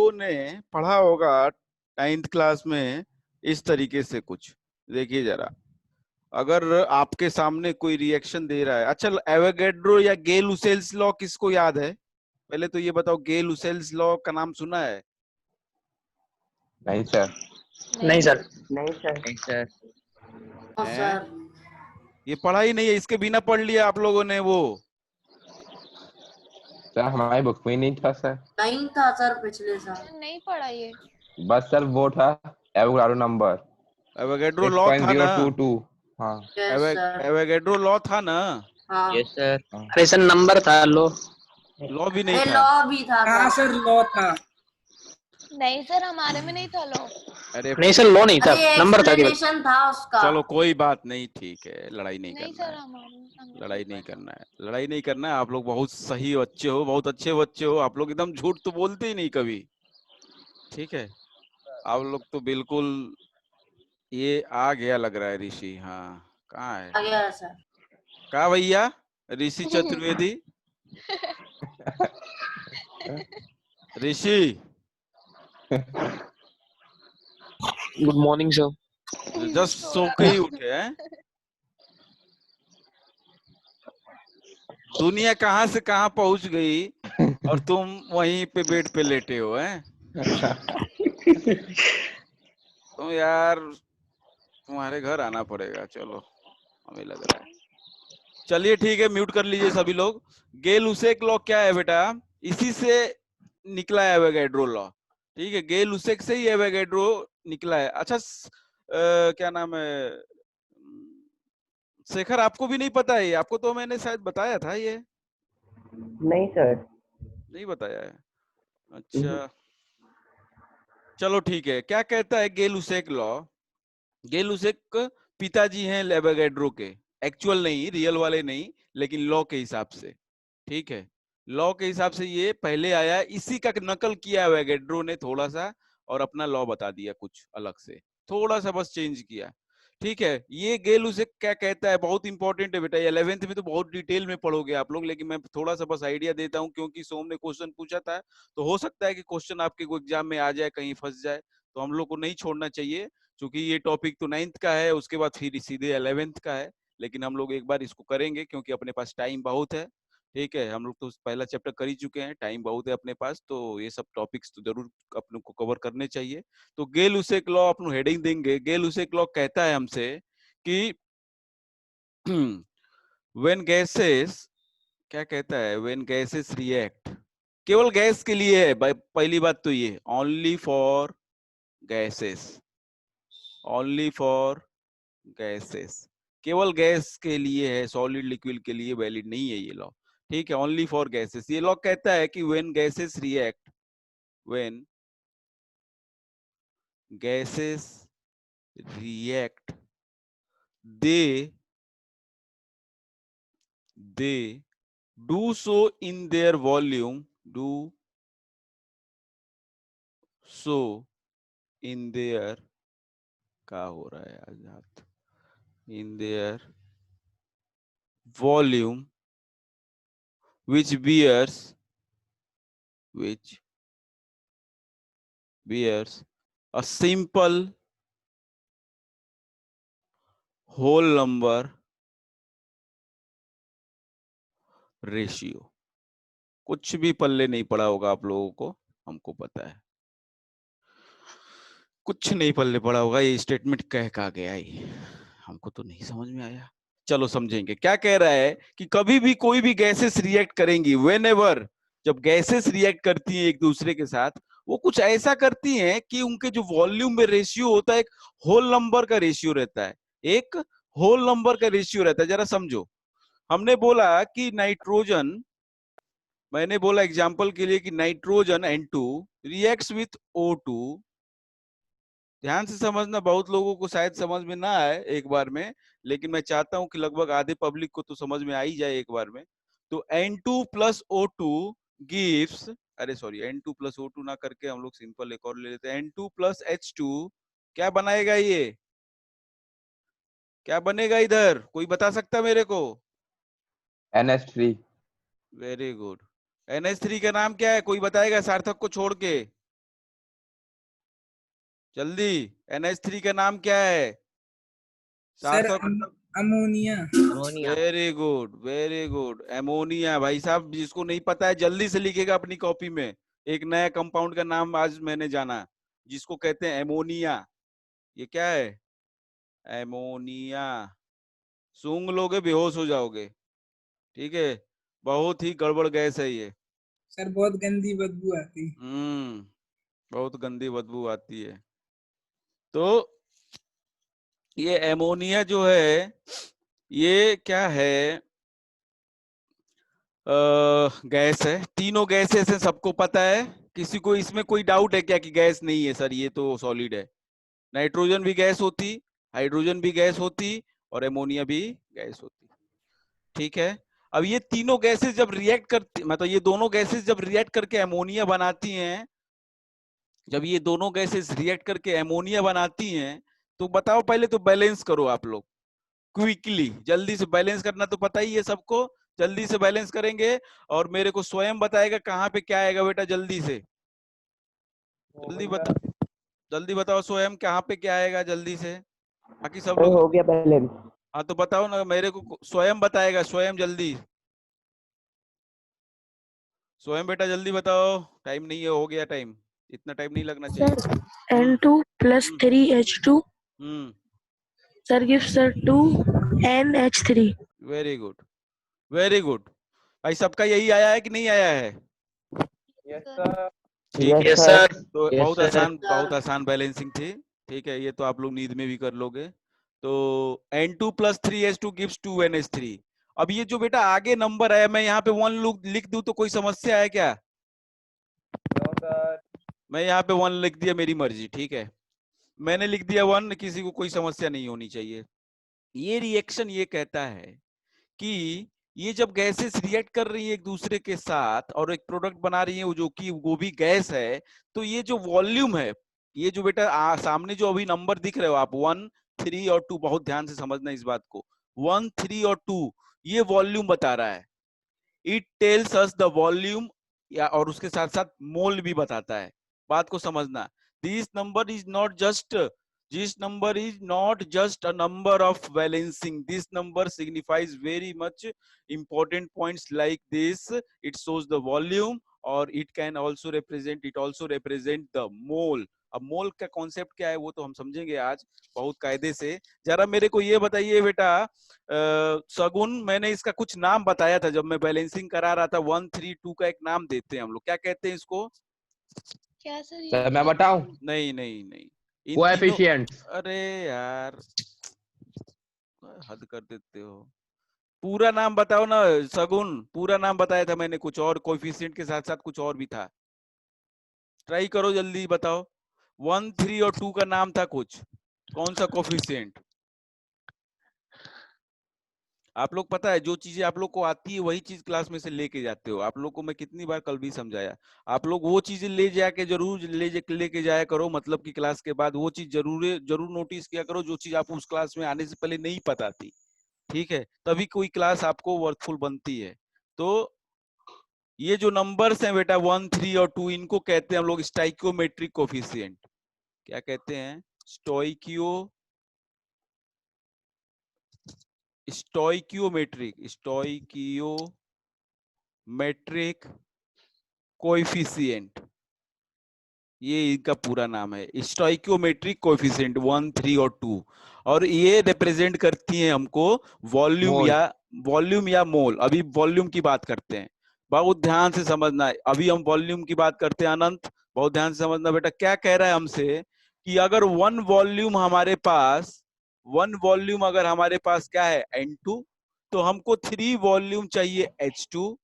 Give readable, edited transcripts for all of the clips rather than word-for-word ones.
लोगों ने पढ़ा होगा 9th क्लास में इस तरीके से कुछ। देखिए जरा, अगर आपके सामने कोई रिएक्शन दे रहा है, अच्छा एवोगैड्रो या गे लुसेल्स लॉ किसको याद है? पहले तो ये बताओ, गे लुसेल्स लॉ का नाम सुना है? नहीं सर। नहीं सर। नहीं सर। नहीं सर। हैं? ये पढ़ा ही नहीं है, इसके बिना पढ़ लिया आप लोगों ने वो। सर हमारी बुक में ही नहीं था सर। नहीं था सर पिछले साल। नहीं पढ़ा ये। बस सर वो था एवोगाड्रो नंबर एवोगैड्रो लॉ था ना? 6.022। हाँ यस सर। एवोगैड्रो लॉ था ना? हाँ। Yes sir. अरे सर नंबर था लो। लॉ भी नहीं अरे था? लॉ भी था हाँ सर। सर लॉ था। नहीं सर हमारे में नहीं था लो। अरे नहीं सर लो नहीं था, अरे नंबर था केवल। एक्सप्लेनेशन था उसका। चलो कोई बात नहीं, ठीक है, लड़ाई नहीं नहीं करना सर है। हमारे लड़ाई नहीं करना है, लड़ाई नहीं करना है। आप लोग बहुत सही बच्चे हो, बहुत अच्छे बच्चे हो। आप लोग एकदम झूठ तो बोलते ही नहीं कभी, ठीक है? आप लोग तो बिल्कुल। ये आ गया लग रहा है ऋषि। हाँ, कहाँ है? आ गया सर। कहाँ भैया? Rishi Chaturvedi, Rishi. Good morning sir. Just सो के ही उठे हैं? दुनिया कहाँ से कहाँ पहुंच गई और तुम वहीं पे बेड पे लेटे हो हैं? तो यार तुम्हारे घर आना पड़ेगा। चलो, हमें लग रहा है। चलिए ठीक है, म्यूट कर लीजिए सभी लोग। गे लुसेक लॉ क्या है बेटा? इसी से निकला है एवोगैड्रो लॉ, ठीक है? गे लुसेक से ही एवोगैड्रो निकला है। अच्छा क्या नाम है शेखर, आपको भी नहीं पता है? आपको तो मैंने शायद बताया था ये। नहीं सर। नहीं बताया है? अच्छा चलो ठीक है। क्या कहता है गे लुसेक लॉ? गे लुसेक पिताजी हैं एवोगैड्रो के, एक्चुअल नहीं, रियल वाले नहीं, लेकिन लॉ के हिसाब से, ठीक है? लॉ के हिसाब से ये पहले आया, इसी का नकल किया एवोगैड्रो ने थोड़ा सा, और अपना लॉ बता दिया कुछ अलग से, थोड़ा सा बस चेंज किया, ठीक है? ये गे लुसेक क्या कहता है, बहुत इंपॉर्टेंट है बेटा। 11th में तो बहुत डिटेल में पढ़ोगे आप लोग, लेकिन मैं थोड़ा सा बस आइडिया देता हूँ, क्योंकि सोम ने क्वेश्चन पूछा था, तो हो सकता है कि क्वेश्चन आपके एग्जाम में आ जाए, कहीं फंस जाए, तो हम लोग को नहीं छोड़ना चाहिए, क्योंकि ये टॉपिक तो 9th का है, उसके बाद फिर सीधे 11th का है। लेकिन हम लोग एक बार इसको करेंगे, क्योंकि अपने पास टाइम बहुत है, ठीक है? हम लोग तो पहला चैप्टर कर ही चुके हैं, टाइम बहुत है अपने पास, तो ये सब टॉपिक्स तो जरूर अपने को कवर करने चाहिए। तो गे लुसेक लॉ अपने हेडिंग देंगे। गे लुसेक लॉ कहता है हमसे कि व्हेन गैसेस, क्या कहता है? व्हेन गैसेस रिएक्ट, केवल गैस के लिए है पहली बात तो ये, only for gases, only for gases, केवल गैस के लिए है, सॉलिड लिक्विड के लिए वैलिड नहीं है ये लॉ, ठीक है? Only for gases. ये लॉ कहता है कि when gases react, when gases react, they do so in their volume, do so in their, क्या हो रहा है आज हाथ, in their volume which bears a simple whole number ratio. कुछ भी पल्ले नहीं पड़ा होगा आप लोगों को, हमको पता है कुछ नहीं पल्ले पड़ा होगा। ये स्टेटमेंट कह का गया ही, हमको तो नहीं समझ में आया। चलो समझेंगे। क्या कह रहा है कि कभी भी कोई भी गैसेस रिएक्ट करेंगी, व्हेनेवर, जब गैसेस रिएक्ट करती हैं एक दूसरे के साथ, वो कुछ ऐसा करती हैं कि उनके जो वॉल्यूम में रेशियो होता है, एक होल नंबर का रेशियो रहता है, एक होल नंबर का रेशियो रहता है। जरा समझो, हमने बोला कि नाइट्रोजन, मैंने बोला एग्जांपल के लिए कि nitrogen N2 reacts with O2। ध्यान से समझना, बहुत लोगों को शायद समझ में ना आए एक बार में, लेकिन मैं चाहता हूं कि लगभग आधे पब्लिक को तो समझ में आ ही जाए एक बार में। तो N2 प्लस O2 गिव्स, अरे सॉरी, N2 प्लस O2 ना करके हम लोग सिंपल एक और ले लेते हैं, N2 प्लस H2 क्या बनाएगा? ये क्या बनेगा इधर, कोई बता सकता मेरे को? NH3। Very good. NH3 का नाम क्या है, कोई बताएगा सार्थक को छोड़ के? जल्दी। NH3 का नाम क्या है? Sir 400। Ammonia. Very good, very good. Ammonia. भाई साहब, जिसको नहीं पता है जल्दी से लिखेगा अपनी कॉपी में। एक नया कंपाउंड का नाम आज मैंने जाना, जिसको कहते हैं एमोनिया। ये क्या है? एमोनिया। सूंघ लोगे बेहोश हो जाओगे। ठीक है, बहुत ही गड़बड़ गैस है ये। सर बहुत गंदी बदबू आती। बहुत गंदी बदबू आती है। तो ये एमोनिया जो है, ये क्या है? गैस है। तीनों गैसेस है, सबको पता है। किसी को इसमें कोई डाउट है क्या कि गैस नहीं है? सर ये तो सॉलिड है। नाइट्रोजन भी गैस होती, हाइड्रोजन भी गैस होती, और एमोनिया भी गैस होती। ठीक है। अब ये तीनों गैसेस जब रिएक्ट करती, मतलब ये दोनों गैसेस जब रिएक्ट करके एमोनिया बनाती हैं, जब ये दोनों गैसेस रिएक्ट करके एमोनिया बनाती हैं, तो बताओ, पहले तो बैलेंस करो आप लोग क्विकली। जल्दी से बैलेंस करना तो पता ही है सबको। जल्दी से बैलेंस करेंगे, और मेरे को स्वयं बताएगा कहाँ पे क्या आएगा। बेटा जल्दी से, जल्दी बता, जल्दी बताओ स्वयं कहाँ पे क्या आएगा, जल्दी से। बाकी सब सर लोग, हो गया बैलेंस। हाँ तो बताओ ना, मेरे को स्वयं बताएगा, स्वयं जल्दी। स्वयं बेटा जल्दी बताओ। टाइम नहीं है, हो गया टाइम। इतना टाइम नहीं लगना चाहिए। Sir, N2 plus 3H2, हम्म। sir, gives sir 2NH3. Very good, very good. भाई सबका यही आया है कि नहीं आया है? Yes sir. ठीक है। Yes sir. तो Yes, बहुत sir. आसान, बहुत आसान बैलेंसिंग थी। ठीक है, ये तो आप लोग नींद में भी कर लोगे। तो N2 plus 3H2 gives 2NH3। अब ये जो बेटा आगे नंबर है, मैं यहाँ पे 1 लिख दूं तो कोई समस्या है क्या? No sir. मैं यहाँ पे 1 लिख दिया, मेरी मर्जी। ठीक है, मैंने लिख दिया 1, किसी को कोई समस्या नहीं होनी चाहिए। ये रिएक्शन ये कहता है कि ये जब गैसेस रिएक्ट कर रही है एक दूसरे के साथ और एक प्रोडक्ट बना रही है, जो कि वो भी गैस है, तो ये जो वॉल्यूम है, ये जो बेटा सामने जो अभी नंबर दिख रहे हो आप, 1, 3 और 2, बहुत ध्यान से समझना इस बात को। 1, 3 और 2 ये वॉल्यूम बता रहा है। It tells us the volume, या और उसके साथ साथ मोल भी बताता है। बात को समझना। This number is not just, this number is not just a number of balancing. This number signifies very much important points like this. It shows the volume, or it can also represent, it also represent the mole. अब मोल का concept क्या है वो तो हम समझेंगे आज बहुत कायदे से। जरा मेरे को ये बताइए बेटा, सगुन, मैंने इसका कुछ नाम बताया था जब मैं बैलेंसिंग करा रहा था। 1, 3, 2 का एक नाम देते हैं हम लोग, क्या कहते हैं इसको? क्या सर ये सर मैं बताऊं? नहीं नहीं नहीं, इन तीनों, कोएफिशिएंट्स। अरे यार हद कर देते हो। पूरा नाम बताओ ना सगुन, पूरा नाम बताया था मैंने, कुछ और कोएफिशिएंट के साथ साथ कुछ और भी था। ट्राई करो, जल्दी बताओ। 1, 3 और 2 का नाम था कुछ, कौन सा कोएफिशिएंट? आप लोग पता है, जो चीजें आप लोग को आती है वही चीज क्लास में से लेके जाते हो। आप लोग को मैं कितनी बार कल भी समझाया, आप लोग वो चीजें ले जाके जरूर लेके जाया करो। मतलब कि क्लास के बाद वो चीज जरूर नोटिस किया करो, जो चीज आपको उस क्लास में आने से पहले नहीं पता थी। ठीक है, तभी कोई क्लास आपको वर्थफुल बनती है। तो ये जो नंबर्स हैं बेटा 1, 3 और 2, इनको कहते हैं हम लोग स्टोइकियोमेट्रिक कोफिशिएंट। क्या कहते हैं? स्टोइकियोमेट्रिक कोएफिशिएंट, ये इनका पूरा नाम है, स्टोइकियोमेट्रिक कोएफिशिएंट 1, 3 और 2। और ये रिप्रेजेंट करती हैं हमको मोल। वॉल्यूम या मोल। अभी वॉल्यूम की बात करते हैं, बहुत ध्यान से समझना है। अभी हम वॉल्यूम की बात करते हैं। अनंत, बहुत ध्यान से समझना बेटा। क्या कह रहा है हमसे कि अगर 1 वॉल्यूम हमारे पास, 1 वॉल्यूम अगर हमारे पास क्या है, N2, तो हमको 3 वॉल्यूम चाहिए H2।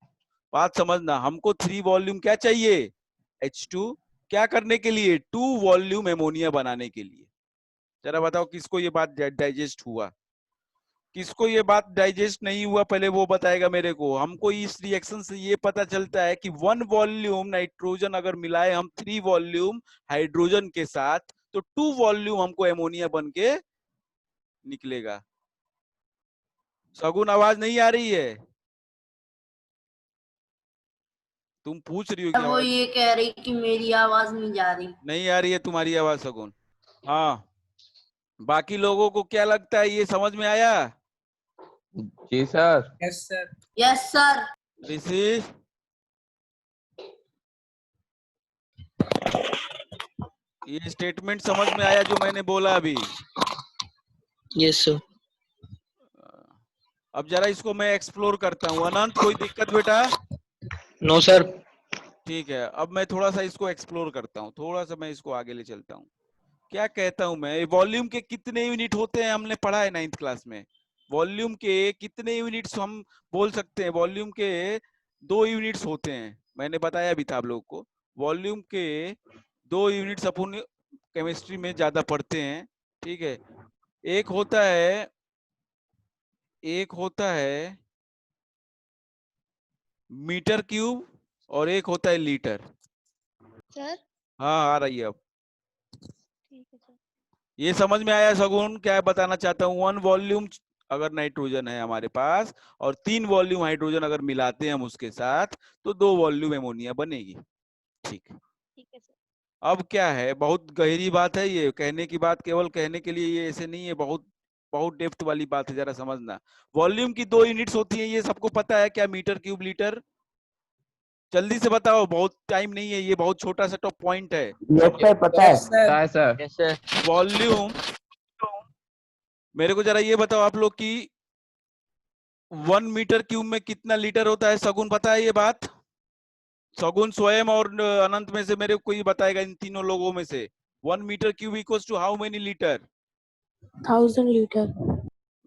बात समझना, हमको 3 वॉल्यूम क्या चाहिए, H2। क्या करने के लिए? 2 वॉल्यूम एमोनिया बनाने के लिए। जरा बताओ किसको ये बात डाइजेस्ट हुआ, किसको ये बात डाइजेस्ट नहीं हुआ, पहले वो बताएगा मेरे को। हमको इस रिएक्शन से ये पता चलता है कि 1 वॉल्यूम नाइट्रोजन अगर मिलाए हम 3 वॉल्यूम हाइड्रोजन के साथ, तो 2 वॉल्यूम हमको एमोनिया बन के निकलेगा। सगुन आवाज नहीं आ रही है? तुम पूछ रही हो कि वो आवाज ये कह रही कि मेरी आवाज नहीं जा रही। नहीं आ रही है? तुम्हारी आवाज सगुन हाँ, बाकी लोगों को क्या लगता है, ये समझ में आया? जी sir. Yes sir. Yes sir. Rishi, ये स्टेटमेंट समझ में आया जो मैंने बोला अभी? Yes, sir. अब जरा इसको मैं एक्सप्लोर करता हूँ। अनंत, कोई दिक्कत बेटा? No, sir. ठीक है, अब मैं थोड़ा सा इसको एक्सप्लोर करता हूँ, थोड़ा सा मैं इसको आगे ले चलता हूँ। क्या कहता हूँ मैं, वॉल्यूम के कितने यूनिट होते हैं, हमने पढ़ा है 9th क्लास में। वॉल्यूम के कितने यूनिट्स हम बोल सकते हैं? वॉल्यूम के 2 यूनिट्स होते हैं, मैंने बताया भी था आप लोगों को। वॉल्यूम के 2 यूनिट्स अपन केमिस्ट्री में ज्यादा पढ़ते हैं, ठीक है। एक होता है मीटर क्यूब और एक होता है लीटर। सर हाँ, आ रही है अब। ठीक है सर। ये समझ में आया सगुन, क्या बताना चाहता हूँ? 1 वॉल्यूम अगर नाइट्रोजन है हमारे पास और 3 वॉल्यूम हाइड्रोजन अगर मिलाते हैं हम उसके साथ, तो 2 वॉल्यूम एमोनिया बनेगी। ठीक, ठीक है सर। अब क्या है, बहुत गहरी बात है ये, कहने की बात केवल कहने के लिए ये ऐसे नहीं है, बहुत बहुत डेप्थ वाली बात है, जरा समझना। वॉल्यूम की 2 यूनिट्स होती है, ये सबको पता है क्या? Metre cube litre. जल्दी से बताओ, बहुत टाइम नहीं है, ये बहुत छोटा सा टॉप पॉइंट है। यस सर, पता है। Yes sir. पता है सर। Yes, sir. वॉल्यूम, मेरे को जरा ये बताओ आप लोग की 1 मीटर क्यूब में कितना लीटर होता है? सगुन पता है ये बात? सगुन, स्वयं और अनंत में से मेरे को कोई बताएगा, इन तीनों लोगों में से 1 metre cube equals to how many litre? 1000 liter.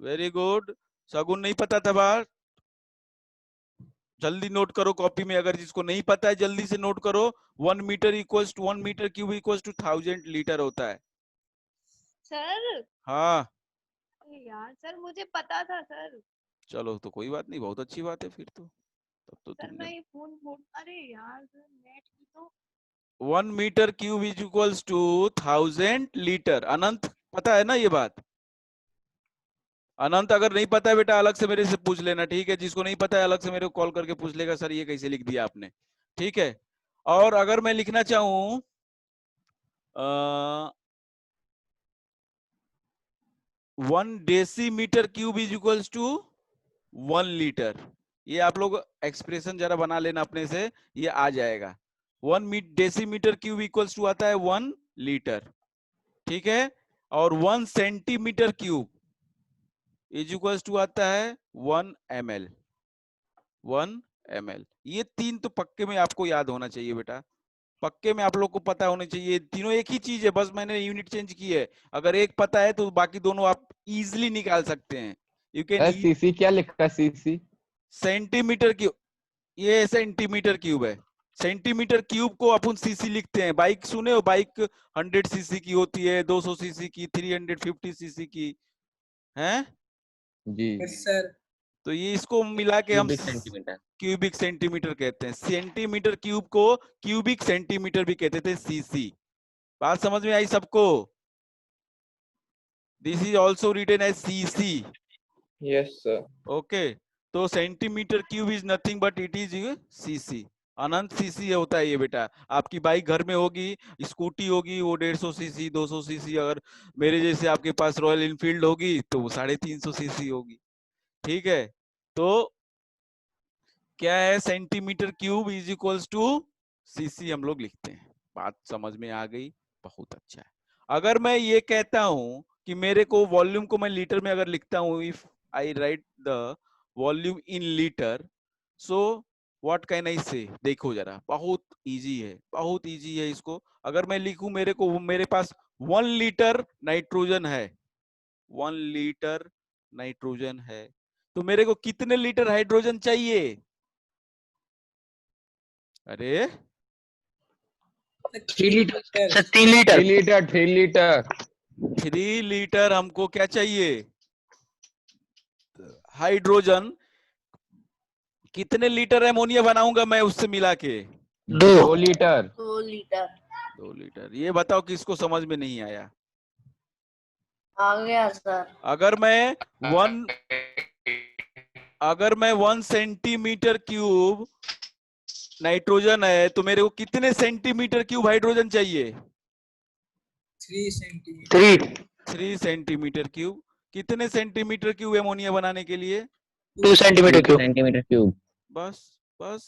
Very good. Shagun नहीं पता था बात? जल्दी नोट करो कॉपी में, अगर जिसको नहीं पता है जल्दी से नोट करो। 1 metre equals to 1 metre cube equals to 1000 litre होता है। सर हाँ, अरे यार सर, मुझे पता था सर। चलो तो कोई बात नहीं, बहुत अच्छी बात है फिर तो। तब तो सर मैं तुमने ये फोन अरे यार सर, नेट की तो 1 metre cube is equals to 1000 litre. Anant पता है ना ये बात? अनंत, अगर नहीं पता है बेटा अलग से मेरे से पूछ लेना, ठीक है? जिसको नहीं पता है अलग से मेरे को कॉल करके पूछ लेगा, सर ये कैसे लिख दिया आपने, ठीक है? और अगर मैं लिखना चाहूं 1 decimetre cube is equals to 1 litre, ये आप लोग एक्सप्रेशन जरा बना लेना अपने से, ये आ जाएगा। 1 डेसीमीटर क्यूब इक्वल्स टू आता है 1 लीटर, ठीक है? और 1 centimetre cube is equals to आता है 1 ml। 1 ml, ये 3 तो पक्के में आपको याद होना चाहिए बेटा, पक्के में आप लोग को पता होना चाहिए। तीनों एक ही चीज है, बस मैंने यूनिट चेंज की है। अगर एक पता है तो बाकी दोनों आप इजीली निकाल सकते हैं। You can. सीसी क्या लिखा है? सीसी सेंटीमीटर क्यूब, ये सेंटीमीटर क्यूब है। सेंटीमीटर क्यूब को अपन सीसी लिखते हैं। बाइक सुने हो? बाइक 100 सीसी की होती है, 200 सीसी की, 350 सीसी की, हैं? जी। Yes sir. तो ये इसको मिला के हम Cubic centimeter. क्यूबिक सेंटीमीटर कहते हैं। सेंटीमीटर क्यूब को क्यूबिक सेंटीमीटर भी कहते थे, सीसी। बात समझ में आई सबको? This is also written as CC. Yes sir. Okay, तो centimetre cube is nothing but it is CC. Anant CC होता है ये बेटा। आपकी बाइक घर में होगी, स्कूटी होगी, वो 150 सीसी 200 सीसी, अगर मेरे जैसे आपके पास रॉयल इनफील्ड होगी तो वो 350 सीसी होगी, ठीक है? तो क्या है, centimetre cube is equals to cc हम लोग लिखते हैं। बात समझ में आ गई? बहुत अच्छा है। अगर मैं ये कहता हूं कि मेरे को वॉल्यूम को मैं लीटर में अगर लिखता हूं, if I right the volume in litre, so what can I से? देखो जरा, बहुत इजी है, बहुत इजी है। इसको अगर मैं लिखूं, मेरे पास 1 लीटर नाइट्रोजन है, 1 लीटर नाइट्रोजन है, तो मेरे को कितने लीटर हाइड्रोजन चाहिए? अरे 3 liter. Litre. Sir, 3 liter. 3 litre 3 litre. 3 litre हमको क्या चाहिए? हाइड्रोजन। कितने लीटर एमोनिया बनाऊंगा मैं उससे मिला के? 2. 2 लीटर। 2 लीटर। 2 लीटर। ये बताओ किसको समझ में नहीं आया? आ गया सर। अगर मैं 1 सेंटीमीटर क्यूब नाइट्रोजन है, तो मेरे को कितने सेंटीमीटर क्यूब हाइड्रोजन चाहिए? 3 सेंटीमीटर। 3 centimetre cube. कितने सेंटीमीटर क्यूब एमोनिया बनाने के लिए? 2 सेंटीमीटर क्यूब। Centimetre cube. बस बस।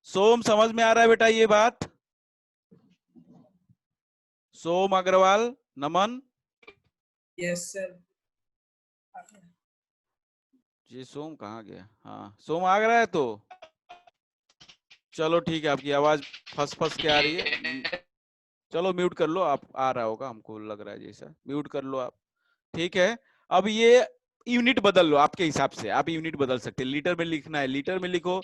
सोम समझ में आ रहा है बेटा ये बात? सोम अग्रवाल, नमन, यस सर। ये सोम कहाँ गया? हाँ सोम आ रहा है तो चलो ठीक है। आपकी आवाज फंस फंस के आ रही है। चलो म्यूट कर लो आप, आ रहा होगा हमको लग रहा है जैसा। म्यूट कर लो आप, ठीक है। अब ये यूनिट बदल लो आपके हिसाब से। आप यूनिट बदल सकते हैं। लीटर में लिखना है लीटर में लिखो,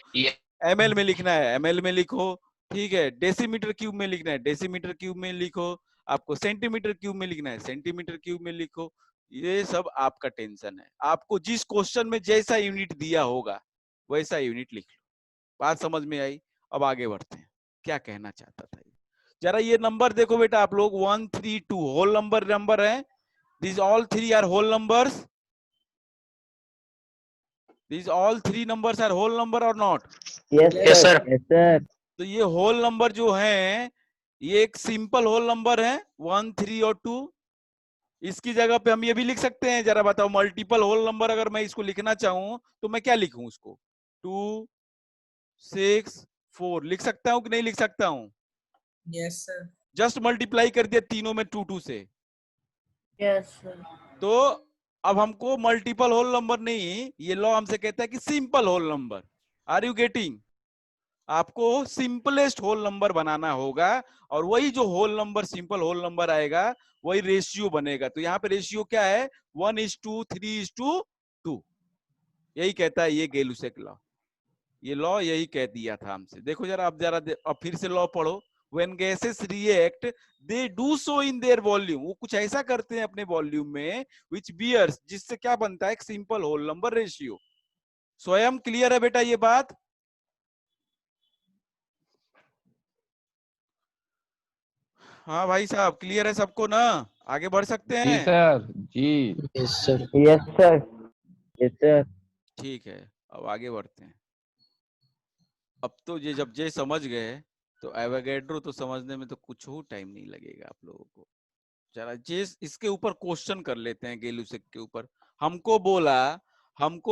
एमएल में लिखना है एमएल में लिखो, ठीक है। डेसीमीटर क्यूब में लिखना है डेसीमीटर क्यूब में लिखो, आपको सेंटीमीटर क्यूब में लिखना है सेंटीमीटर क्यूब में लिखो। ये सब आपका टेंशन है। आपको जिस क्वेश्चन में जैसा यूनिट दिया होगा वैसा यूनिट लिख लो। बात समझ में आई? अब आगे बढ़ते हैं। क्या कहना चाहता था जरा ये नंबर देखो बेटा आप लोग। 1 3 2 होल नंबर है। These all three are whole numbers. These all three numbers are whole number or not? Yes, Yes, sir. sir. Yes, sir. तो ये होल नंबर जो है ये एक सिंपल होल नंबर है 1 3 और 2। इसकी जगह पे हम ये भी लिख सकते हैं। जरा बताओ मल्टीपल होल नंबर अगर मैं इसको लिखना चाहूं तो मैं क्या लिखूं उसको? 2 6 4 लिख सकता हूं कि नहीं लिख सकता हूं? Yes sir. जस्ट मल्टीप्लाई कर दिया तीनों में 2 2 से। Yes sir. तो अब हमको मल्टीपल होल नंबर नहीं, ये लॉ हमसे कहता है कि simple whole number. Are you getting? आपको सिंपलेस्ट होल नंबर बनाना होगा और वही जो whole number simple whole number आएगा वही रेशियो बनेगा। तो यहाँ पे रेशियो क्या है? 1:2 3:2। यही कहता है ये गै-लुसेक लॉ। ये लॉ यही कह दिया था हमसे। देखो जरा अब अब फिर से लॉ पढ़ो। When gases react, they do so in their volume. वो कुछ ऐसा करते हैं अपने वॉल्यूम में which bears, जिससे क्या बनता है? एक सिंपल होल नंबर रेशियो। स्वयं क्लियर है बेटा ये बात? हाँ भाई साहब क्लियर है सबको ना? आगे बढ़ सकते जी हैं? सर जी। Yes, sir. Yes, sir. Yes, sir. ठीक है अब आगे बढ़ते हैं। अब तो ये जब ये समझ गए तो एवोगैड्रो तो समझने में तो कुछ हो टाइम नहीं लगेगा आप लोगों को। जरा ये इसके ऊपर क्वेश्चन कर लेते हैं गै-लुसेक के ऊपर। हमको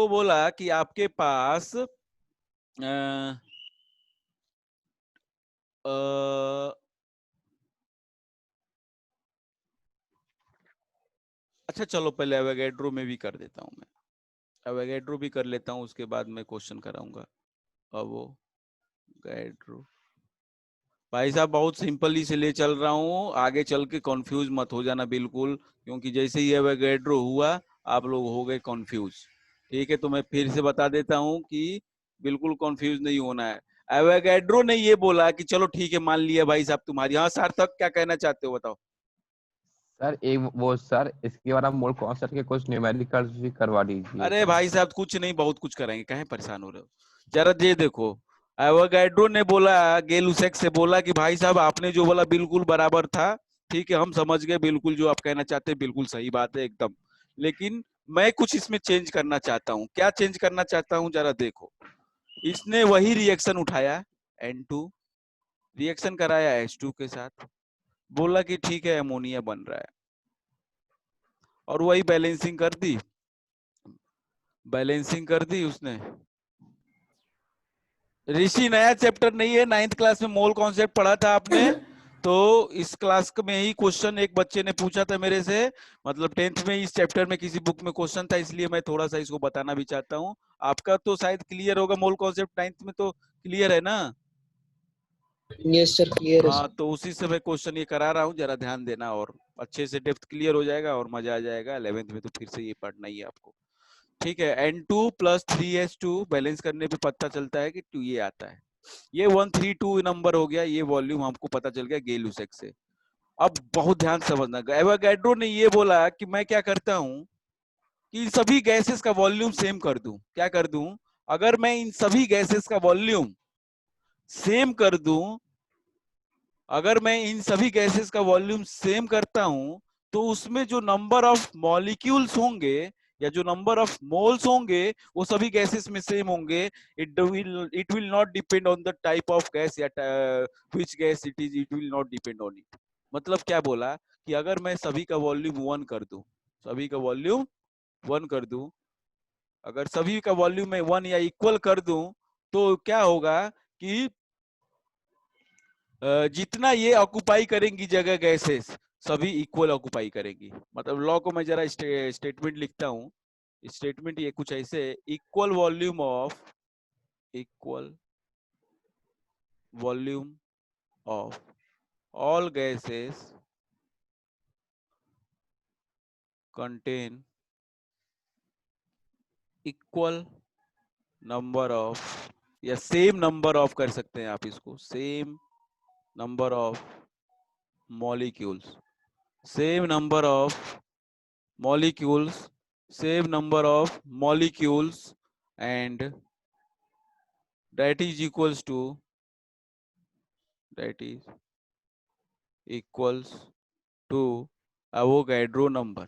बोला कि आपके पास अच्छा चलो पहले एवोगैड्रो में भी कर देता हूं मैं। एवोगैड्रो भी कर लेता हूं उसके बाद मैं क्वेश्चन कराऊंगा। एवोगैड्रो भाई साहब बहुत सिंपली से ले चल रहा हूँ, आगे चल के कंफ्यूज मत हो जाना बिल्कुल, क्योंकि जैसे ही एवोगैड्रो हुआ आप लोग हो गए कंफ्यूज। ठीक है तो मैं फिर से बता देता हूँ कि बिल्कुल कंफ्यूज नहीं होना है। एवोगैड्रो ने ये बोला कि चलो ठीक है मान लिया भाई साहब तुम्हारी। हाँ सार्थक क्या कहना चाहते हो बताओ? सर एक वो सर इसके बाद आप मोल कॉन्सेप्ट के कुछ न्यूमेरिकल्स भी करवा दीजिए। अरे भाई साहब कुछ नहीं बहुत कुछ कराएंगे, काहे परेशान हो रहे हो? जरा ये देखो एवोगैड्रो ने बोला गै-लुसेक से बोला कि भाई साहब आपने जो बोला बिल्कुल बराबर था, ठीक है हम समझ गए बिल्कुल जो आप कहना चाहते हैं बिल्कुल सही बात है एकदम, लेकिन मैं कुछ इसमें चेंज करना चाहता हूँ। क्या चेंज करना चाहता हूँ जरा देखो। इसने वही रिएक्शन उठाया N2, रिएक्शन कराया H2 के साथ, बोला कि ठीक है अमोनिया बन रहा है और वही बैलेंसिंग कर दी उसने। ऋषि नया चैप्टर नहीं है, 9th क्लास में मोल कॉन्सेप्ट पढ़ा था आपने, तो इस क्लास में ही क्वेश्चन एक बच्चे ने पूछा था मेरे से, मतलब 10th में इस चैप्टर में किसी बुक में क्वेश्चन था, इसलिए मैं थोड़ा सा इसको बताना भी चाहता हूँ। आपका तो शायद क्लियर होगा मोल कॉन्सेप्ट 9th में, तो क्लियर है ना? Yes, sir. Clear है हाँ sir. तो उसी से मैं क्वेश्चन ये करा रहा हूँ, जरा ध्यान देना और अच्छे से डेप्थ क्लियर हो जाएगा और मजा आ जाएगा। 11th में तो फिर से ये पढ़ना ही है आपको। ठीक है N2 + 3H2 बैलेंस करने पे पता चलता है कि 2 ये आता है। ये 132 नंबर हो गया, ये वॉल्यूम हमको पता चल गया गै-लुसेक से। अब बहुत ध्यान समझना, एवोगैड्रो ने ये बोला कि मैं क्या करता हूं कि इन सभी गैसेस का वॉल्यूम सेम कर दूं। क्या कर दूं? अगर मैं इन सभी गैसेस का वॉल्यूम सेम कर दूं, अगर मैं इन सभी गैसेस का वॉल्यूम सेम करता हूं तो उसमें जो नंबर ऑफ मॉलिक्यूल्स होंगे या जो नंबर ऑफ मोल्स होंगे वो सभी गैसेस में सेम होंगे। It will not depend on the type of gas या which gas it is, it will not depend on it. मतलब क्या बोला कि अगर मैं सभी का वॉल्यूम 1 कर दूं, सभी का वॉल्यूम 1 कर दूं, अगर सभी का वॉल्यूम में 1 या इक्वल कर दूं तो क्या होगा कि जितना ये ऑक्युपाई करेंगी जगह गैसेस सभी इक्वल ऑक्युपाई करेंगी। मतलब लॉ को मैं जरा स्टेटमेंट लिखता हूँ। स्टेटमेंट ये कुछ ऐसे, equal volume of all gases contain equal number of, या सेम नंबर ऑफ कर सकते हैं आप इसको, same number of molecules, same number of molecules, same number of molecules and that is equals to Avogadro number।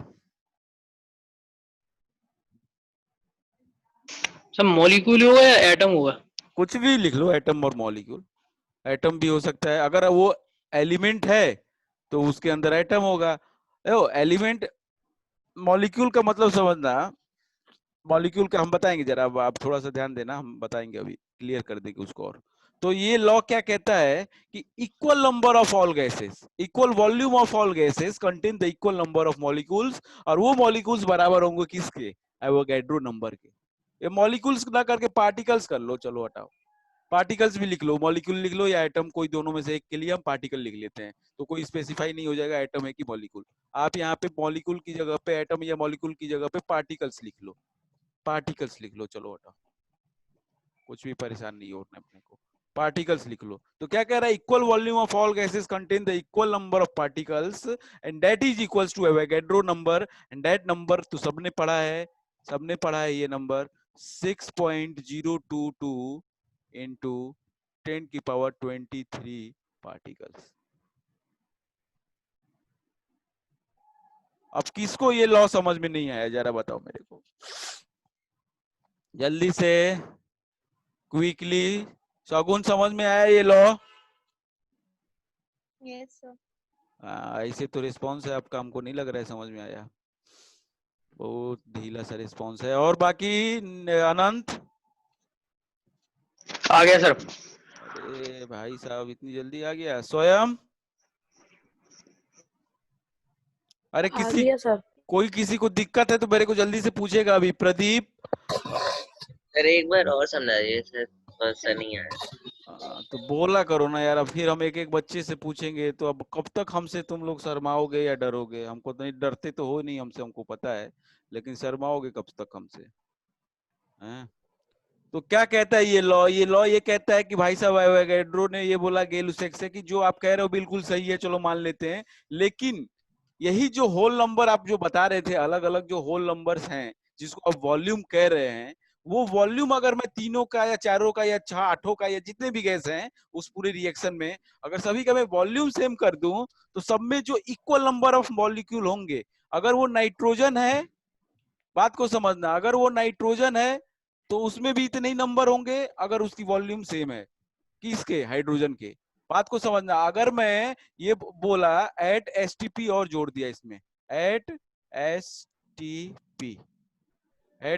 सब molecule होगा या atom होगा? कुछ भी लिख लो, एटम और मॉलिक्यूल। एटम भी हो सकता है, अगर वो एलिमेंट है तो उसके अंदर एटम होगा। एलिमेंट, मॉलिक्यूल का मतलब समझना, मॉलिक्यूल का हम बताएंगे, जरा आप थोड़ा सा ध्यान देना, हम बताएंगे, अभी क्लियर कर देंगे उसको। और तो ये लॉ क्या कहता है कि equal number of all gases, equal volume of all gases contain the equal number of molecules, और वो मॉलिक्यूल्स बराबर होंगे किसके? एवोगैड्रो नंबर के। ये मॉलिक्यूल्स ना करके पार्टिकल्स कर लो, चलो हटाओ, पार्टिकल्स भी लिख लो, मॉलिक्यूल लिख लो या एटम, कोई दोनों में से एक के लिए हम पार्टिकल लिख लेते हैं, तो कोई स्पेसिफाई नहीं हो जाएगा एटम है कि मॉलिक्यूल। आप यहाँ पे मॉलिक्यूल की जगह पे एटम या मॉलिक्यूल की जगह पे पार्टिकल्स लिख लो, पार्टिकल्स लिख लो, चलो हटाओ, कुछ भी परेशान नहीं होना अपने को, पार्टिकल्स लिख लो। तो क्या कह रहा है? Equal volume of all gases contain the equal number of particles and that is equals to Avogadro number, and that number तो सबने पढ़ा है, सबने पढ़ा है ये नंबर 6.022 into 10⁻23 पार्टिकल्स। अब किसको ये लॉ समझ में नहीं आया, जरा बताओ मेरे को जल्दी से, क्विकली। शगुन समझ में आया ये लॉ? Yes sir. ऐसे तो रिस्पॉन्स है आपका, हमको नहीं लग रहा है समझ में आया, बहुत ढीला सा रिस्पॉन्स है। और बाकी अनंत आ गया सर। अरे भाई साहब इतनी जल्दी आ गया। स्वयं, अरे आ किसी गया सर। कोई किसी को दिक्कत है तो मेरे को जल्दी से पूछेगा अभी। प्रदीप, सर एक बार और समझाइए सर, समझ सा नहीं आया। तो बोला करो ना यार, अब फिर हम एक एक बच्चे से पूछेंगे तो अब कब तक हमसे तुम लोग शर्माओगे या डरोगे? हमको तो नहीं डरते, तो हो नहीं हमसे, हमको पता है, लेकिन शर्माओगे कब तक हमसे, हैं? तो क्या कहता है ये लॉ? ये लॉ ये कहता है कि भाई साहब एवोगैड्रो ने ये बोला गेलुसेक से कि जो आप कह रहे हो बिल्कुल सही है, चलो मान लेते हैं, लेकिन यही जो होल नंबर आप जो बता रहे थे, अलग अलग जो होल नंबर्स हैं जिसको आप वॉल्यूम कह रहे हैं, वो वॉल्यूम अगर मैं तीनों का या चारों का या आठों का या जितने भी गैस हैं उस पूरे रिएक्शन में, अगर सभी का मैं वॉल्यूम सेम कर दूं तो सब में जो इक्वल नंबर ऑफ मॉलिक्यूल होंगे, अगर वो नाइट्रोजन है, बात को समझना, अगर वो नाइट्रोजन है तो उसमें भी इतने ही नंबर होंगे अगर उसकी वॉल्यूम सेम है, किसके? हाइड्रोजन के। बात को समझना, अगर मैं ये बोला एट एसटीपी और जोड़ दिया इसमें, एट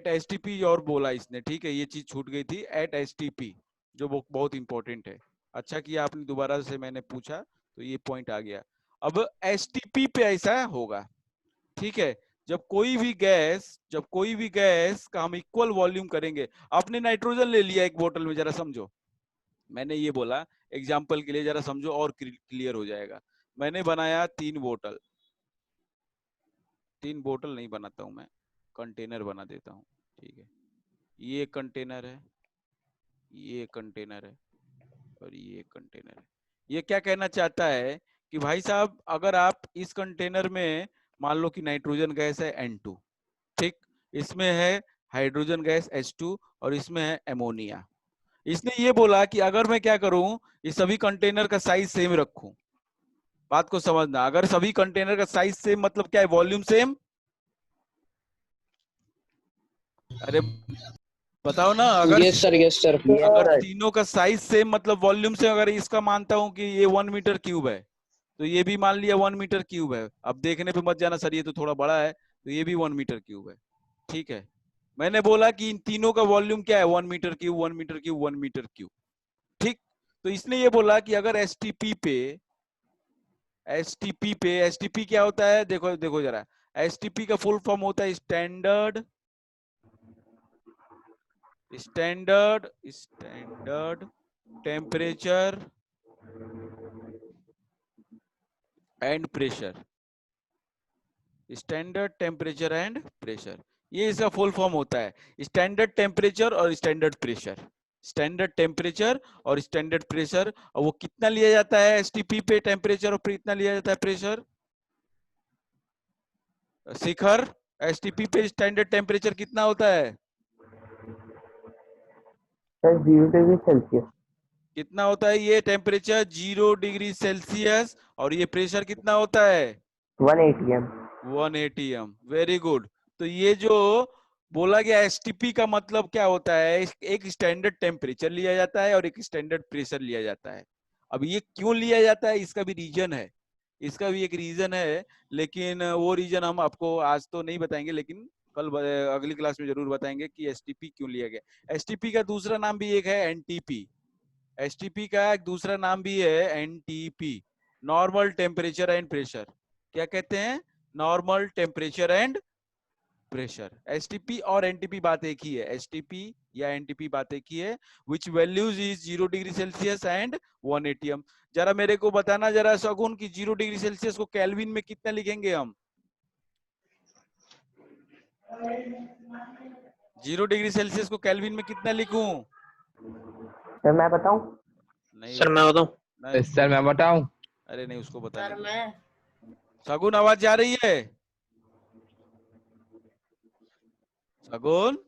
एसटीपी और बोला इसने, ठीक है, ये चीज छूट गई थी, एट एसटीपी, जो बहुत इंपॉर्टेंट है। अच्छा किया आपने दोबारा से मैंने पूछा, तो ये पॉइंट आ गया। अब एसटीपी पे ऐसा होगा, ठीक है, जब कोई भी गैस का हम इक्वल वॉल्यूम करेंगे। आपने नाइट्रोजन ले लिया एक बोतल में, जरा समझो, मैंने ये बोला एग्जाम्पल के लिए, जरा समझो और क्लियर हो जाएगा। मैंने बनाया 3 बोतल, 3 बोतल नहीं बनाता हूं मैं, कंटेनर बना देता हूं, ठीक है, ये कंटेनर है, ये कंटेनर है, और ये कंटेनर है। ये क्या कहना चाहता है कि भाई साहब अगर आप इस कंटेनर में मान लो कि नाइट्रोजन गैस है N2, ठीक, इसमें है हाइड्रोजन गैस H2 और इसमें है एमोनिया। इसने ये बोला कि अगर मैं क्या करूं, ये सभी कंटेनर का साइज सेम रखूं। बात को समझना, अगर सभी कंटेनर का साइज सेम मतलब क्या है? Volume same. अरे बताओ ना, अगर यस सर, यस सर। अगर तीनों का साइज सेम मतलब वॉल्यूम से, अगर इसका मानता हूं कि ये 1 मीटर क्यूब है तो ये भी मान लिया 1 मीटर क्यूब है। अब देखने पे मत जाना सर ये तो थोड़ा बड़ा है, तो ये भी 1 मीटर क्यूब है। ठीक है, मैंने बोला कि इन तीनों का वॉल्यूम क्या है, 1 metre cube 1 metre cube 1 metre cube. ठीक, तो इसने ये बोला कि अगर एसटीपी क्या होता है, देखो देखो जरा, एसटीपी का फुल फॉर्म होता है standard temperature and pressure. Standard temperature and pressure, ये इसका फुल फॉर्म होता है। स्टैंडर्ड टेम्परेचर और स्टैंडर्ड प्रेशर, स्टैंडर्ड टेम्परेचर और स्टैंडर्ड प्रेशर। और वो कितना लिया जाता है एसटीपी पे टेम्परेचर और कितना लिया जाता है प्रेशर? शिखर, एसटीपी पे स्टैंडर्ड टेम्परेचर कितना होता है? Sir 0 degree Celsius. कितना होता है ये टेम्परेचर? 0 degree Celsius. और ये प्रेशर कितना होता है? 180 एम। 180 एम। Very good. तो ये जो बोला गया एसटीपी का मतलब क्या होता है, एक स्टैंडर्ड टेम्परेचर लिया जाता है और एक स्टैंडर्ड प्रेशर लिया जाता है। अब ये क्यों लिया जाता है, इसका भी रीजन है, इसका भी एक रीजन है, लेकिन वो रीजन हम आपको आज तो नहीं बताएंगे, लेकिन कल अगली क्लास में जरूर बताएंगे कि एसटीपी क्यों लिया गया। एसटीपी का दूसरा नाम भी एक है एनटीपी। एसटीपी का एक दूसरा नाम भी है NTP, normal temperature and pressure. क्या कहते हैं? Normal temperature and pressure. STP और एनटीपी बात एक ही है, एसटीपी या एनटीपी बात एक ही है। Which values is 0 degree Celsius and 180 M. जरा मेरे को बताना जरा शगुन की 0 डिग्री सेल्सियस को केल्विन में कितना लिखेंगे हम? 0 डिग्री सेल्सियस को केल्विन में कितना लिखूं? सर मैं बताऊं? नहीं सर मैं बताऊं? नहीं, सर मैं बताऊं? अरे नहीं उसको सर बताने दो। मैं शगुन आवाज जा रही है? शगुन,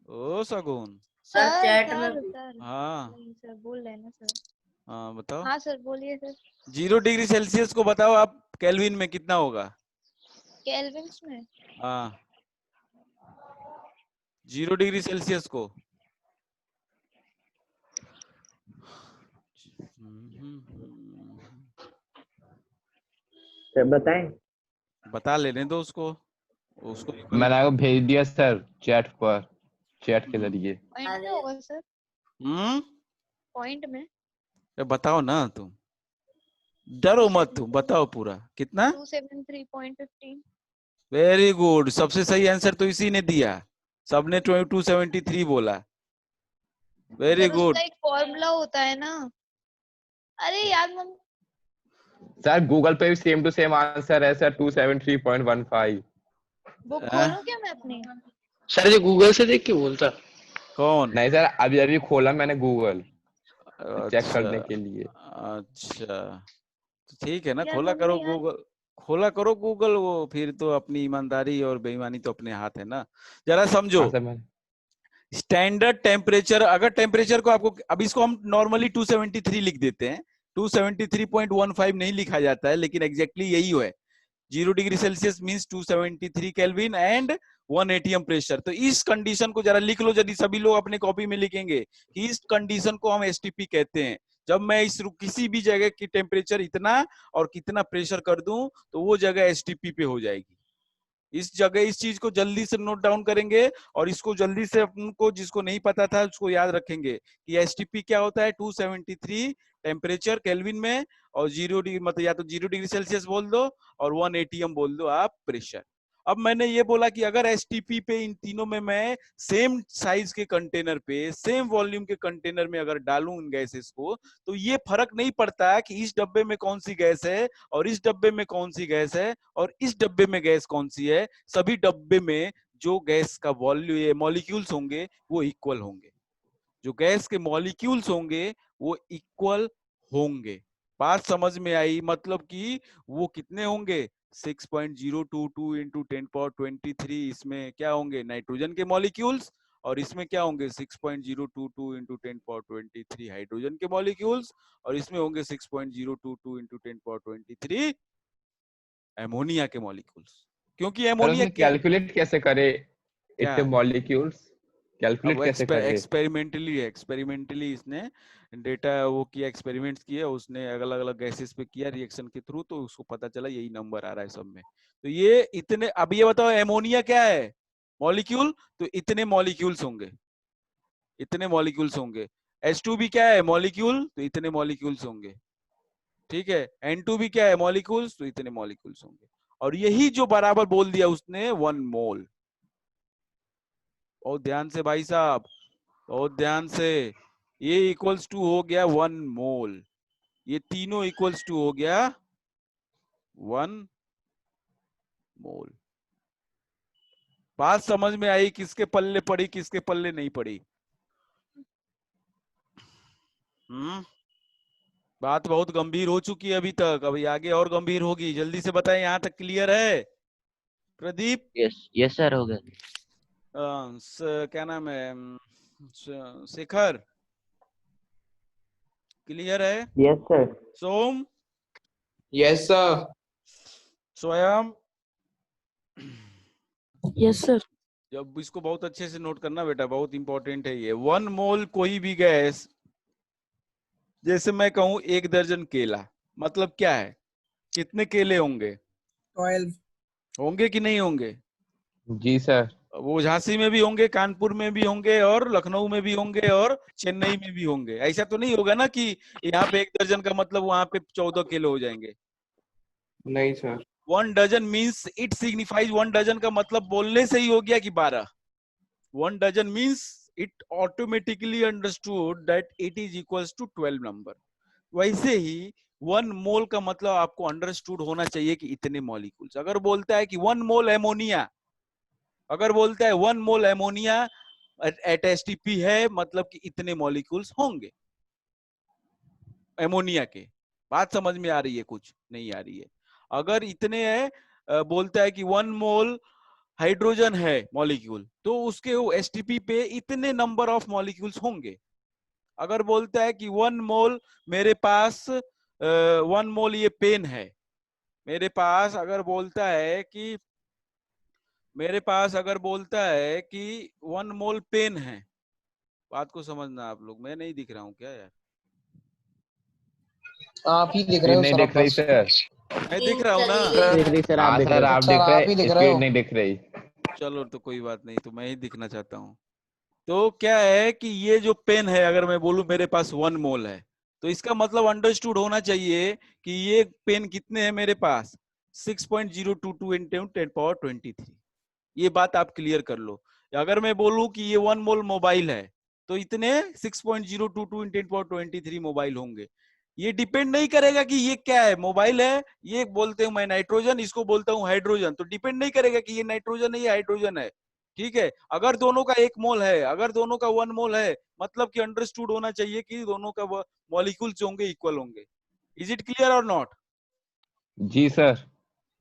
ओ शगुन। सर सर चैट में सर हाँ नहीं सर, बोल रहे हैं ना सर। हाँ बताओ। हाँ सर बोलिए सर। 0 डिग्री सेल्सियस को बताओ आप केल्विन में कितना होगा? केल्विन्स में हाँ 0 डिग्री सेल्सियस को सर बताएं? बता लेने दो उसको, उसको मैंने आपको भेज दिया सर चैट पर, चैट के जरिए। पॉइंट में होगा सर, हम्म, पॉइंट में। बताओ ना तुम, डरो मत तुम, बताओ पूरा कितना। 273.15। वेरी गुड, सबसे सही आंसर तो इसी ने दिया, सबने 273 बोला। Very sir good. उसका एक फॉर्मूला होता है ना। अरे यार मम, सर गूगल पे भी सेम टू सेम आंसर है सर, 273.15। बुक खोलूं क्या मैं अपनी? सर ये गूगल से देख के बोलता। कौन? नहीं सर, अभी अभी खोला मैंने गूगल चेक अच्छा करने के लिए। अच्छा, तो ठीक है ना, यार खोला करो मम्मी यार। गूगल, खोला करो गूगल, वो फिर तो अपनी ईमानदारी और बेईमानी तो अपने हाथ है ना। जरा समझो, हाँ सर मैंने। स्टैंडर्ड टेम्परेचर, अगर टेम्परेचर को आपको, अब इसको हम नॉर्मली 273 लिख देते हैं, 273.15 नहीं लिखा जाता है, लेकिन एग्जैक्टली यही है। 0 degree Celsius means 273 kelvin and 180 M pressure. तो इस कंडीशन को जरा लिख लो, यदि सभी लोग अपने कॉपी में लिखेंगे कि इस कंडीशन को हम एसटीपी कहते हैं। जब मैं इस किसी भी जगह की टेम्परेचर इतना और कितना प्रेशर कर दूं तो वो जगह एसटीपी पे हो जाएगी। इस जगह इस चीज को जल्दी से नोट डाउन करेंगे और इसको जल्दी से उनको जिसको नहीं पता था उसको याद रखेंगे कि एसटीपी क्या होता है। 273 टेम्परेचर केल्विन में और 0 डिग्री, मतलब या तो 0 डिग्री सेल्सियस बोल दो और 180 एम बोल दो आप प्रेशर। अब मैंने ये बोला कि अगर एसटीपी पे इन तीनों में मैं सेम साइज के कंटेनर पे सेम वॉल्यूम के कंटेनर में अगर डालूं इन गैसेस को, तो ये फर्क नहीं पड़ता कि इस डब्बे में कौन सी गैस है और इस डब्बे में कौन सी गैस है और इस डब्बे में गैस कौन सी है। सभी डब्बे में जो गैस का वॉल्यूम मॉलिक्यूल्स होंगे वो इक्वल होंगे, जो गैस के मॉलिक्यूल्स होंगे वो इक्वल होंगे। बात समझ में आई? मतलब कि वो कितने होंगे, 6.022 इंटू 10⁻23, इसमें क्या होंगे नाइट्रोजन के मॉलिक्यूल्स और इसमें क्या होंगे 6.022 इंटू 10⁻23 हाइड्रोजन के मॉलिक्यूल्स और इसमें होंगे 6.022 इंटू 10⁻23 एमोनिया के मॉलिक्यूल्स। क्योंकि सर एमोनिया उसमें क्या, कैलकुलेट कैसे करे क्या इतने मॉलिक्यूल्स, अब कैलकुलेट कैसे करे? एक्सपेरिमेंटली इसने डेटा वो किया, एक्सपेरिमेंट्स किया, उसने अलग अलग गैसेस पे किया रिएक्शन के थ्रू, तो उसको पता चला यही नंबर आ रहा है सब में। तो ये इतने, अब ये बताओ एमोनिया क्या है, मॉलिक्यूल, तो इतने मॉलिक्यूल्स होंगे, इतने मॉलिक्यूल्स होंगे। H2 भी क्या है, मॉलिक्यूल, तो इतने मॉलिक्यूल्स होंगे, ठीक है। N2 भी क्या है, मॉलिक्यूल्स, तो इतने मॉलिक्यूल्स होंगे। और यही जो बराबर बोल दिया उसने 1 मोल। बहुत ध्यान से भाई साहब, बहुत ध्यान से, ये इक्वल्स टू हो गया 1 मोल, ये तीनों इक्वल्स टू हो गया 1 मोल। बात समझ में आई, किसके पल्ले पड़ी किसके पल्ले नहीं पड़ी? बात बहुत गंभीर हो चुकी है अभी तक, अभी आगे और गंभीर होगी। जल्दी से बताएं, यहां तक क्लियर है? प्रदीप, यस सर, हो गया। क्या नाम है, शेखर, क्लियर है? Yes sir. Som, yes sir. Swayam, Yes, sir. जब इसको बहुत अच्छे से नोट करना बेटा, बहुत इंपॉर्टेंट है ये। 1 मोल कोई भी गैस, जैसे मैं कहूं 1 दर्जन केला, मतलब क्या है, कितने केले होंगे? 12। होंगे कि नहीं होंगे? जी सर। वो झांसी में भी होंगे, कानपुर में भी होंगे, और लखनऊ में भी होंगे, और चेन्नई में भी होंगे। ऐसा तो नहीं होगा ना कि यहाँ पे 1 दर्जन का मतलब वहां पे 14 किलो हो जाएंगे। नहीं sir. 1 dozen means it signifies, 1 dozen का मतलब बोलने से ही हो गया कि 12। 1 dozen means it automatically understood that it is equals to 12 number. वैसे ही 1 मोल का मतलब आपको अंडरस्टूड होना चाहिए कि इतने मॉलिक्यूल्स। अगर बोलता है कि 1 मोल एमोनिया, अगर बोलता है 1 मोल एमोनिया एट एसटीपी है, मतलब कि इतने मॉलिक्यूल्स होंगे एमोनिया के। बात समझ में आ रही है? कुछ नहीं आ रही है? अगर इतने है, बोलता है कि 1 मोल हाइड्रोजन है मॉलिक्यूल, तो उसके एसटीपी पे इतने नंबर ऑफ मॉलिक्यूल्स होंगे। अगर बोलता है कि 1 मोल मेरे पास 1 मोल ये पेन है मेरे पास, अगर बोलता है कि मेरे पास, अगर बोलता है कि 1 मोल पेन है, बात को समझना आप लोग, मैं नहीं दिख रहा हूँ क्या यार? आप ही दिख रहे स्क्रीन हो नहीं सर, दिख रही सर। मैं दिख रहा हूँ ना? चली गई। सर आप दिख रहे हो। सर आप ही दिख रहे स्क्रीन हो। नहीं दिख रही। चलो तो कोई बात नहीं, तो मैं ही दिखना चाहता हूँ। तो क्या है कि ये जो पेन है, अगर मैं बोलूं मेरे पास 1 मोल है, तो इसका मतलब अंडरस्टूड होना चाहिए कि ये पेन कितने हैं मेरे पास, 6.022 into 10^23। ये बात आप क्लियर कर लो। अगर मैं बोलूं कि ये 1 मोल मोबाइल है, तो इतने 6.022 into 10^23 मोबाइल होंगे। ये डिपेंड नहीं करेगा कि ये क्या है, मोबाइल है, ये बोलते हूं मैं नाइट्रोजन, इसको बोलता हूं हाइड्रोजन, तो डिपेंड नहीं करेगा कि ये नाइट्रोजन है या हाइड्रोजन है। ठीक है, अगर दोनों का 1 मोल है, अगर दोनों का 1 मोल है, मतलब कि अंडरस्टूड होना चाहिए कि दोनों का मॉलिक्यूल्स होंगे, इक्वल होंगे। इज इट क्लियर और नॉट? जी सर।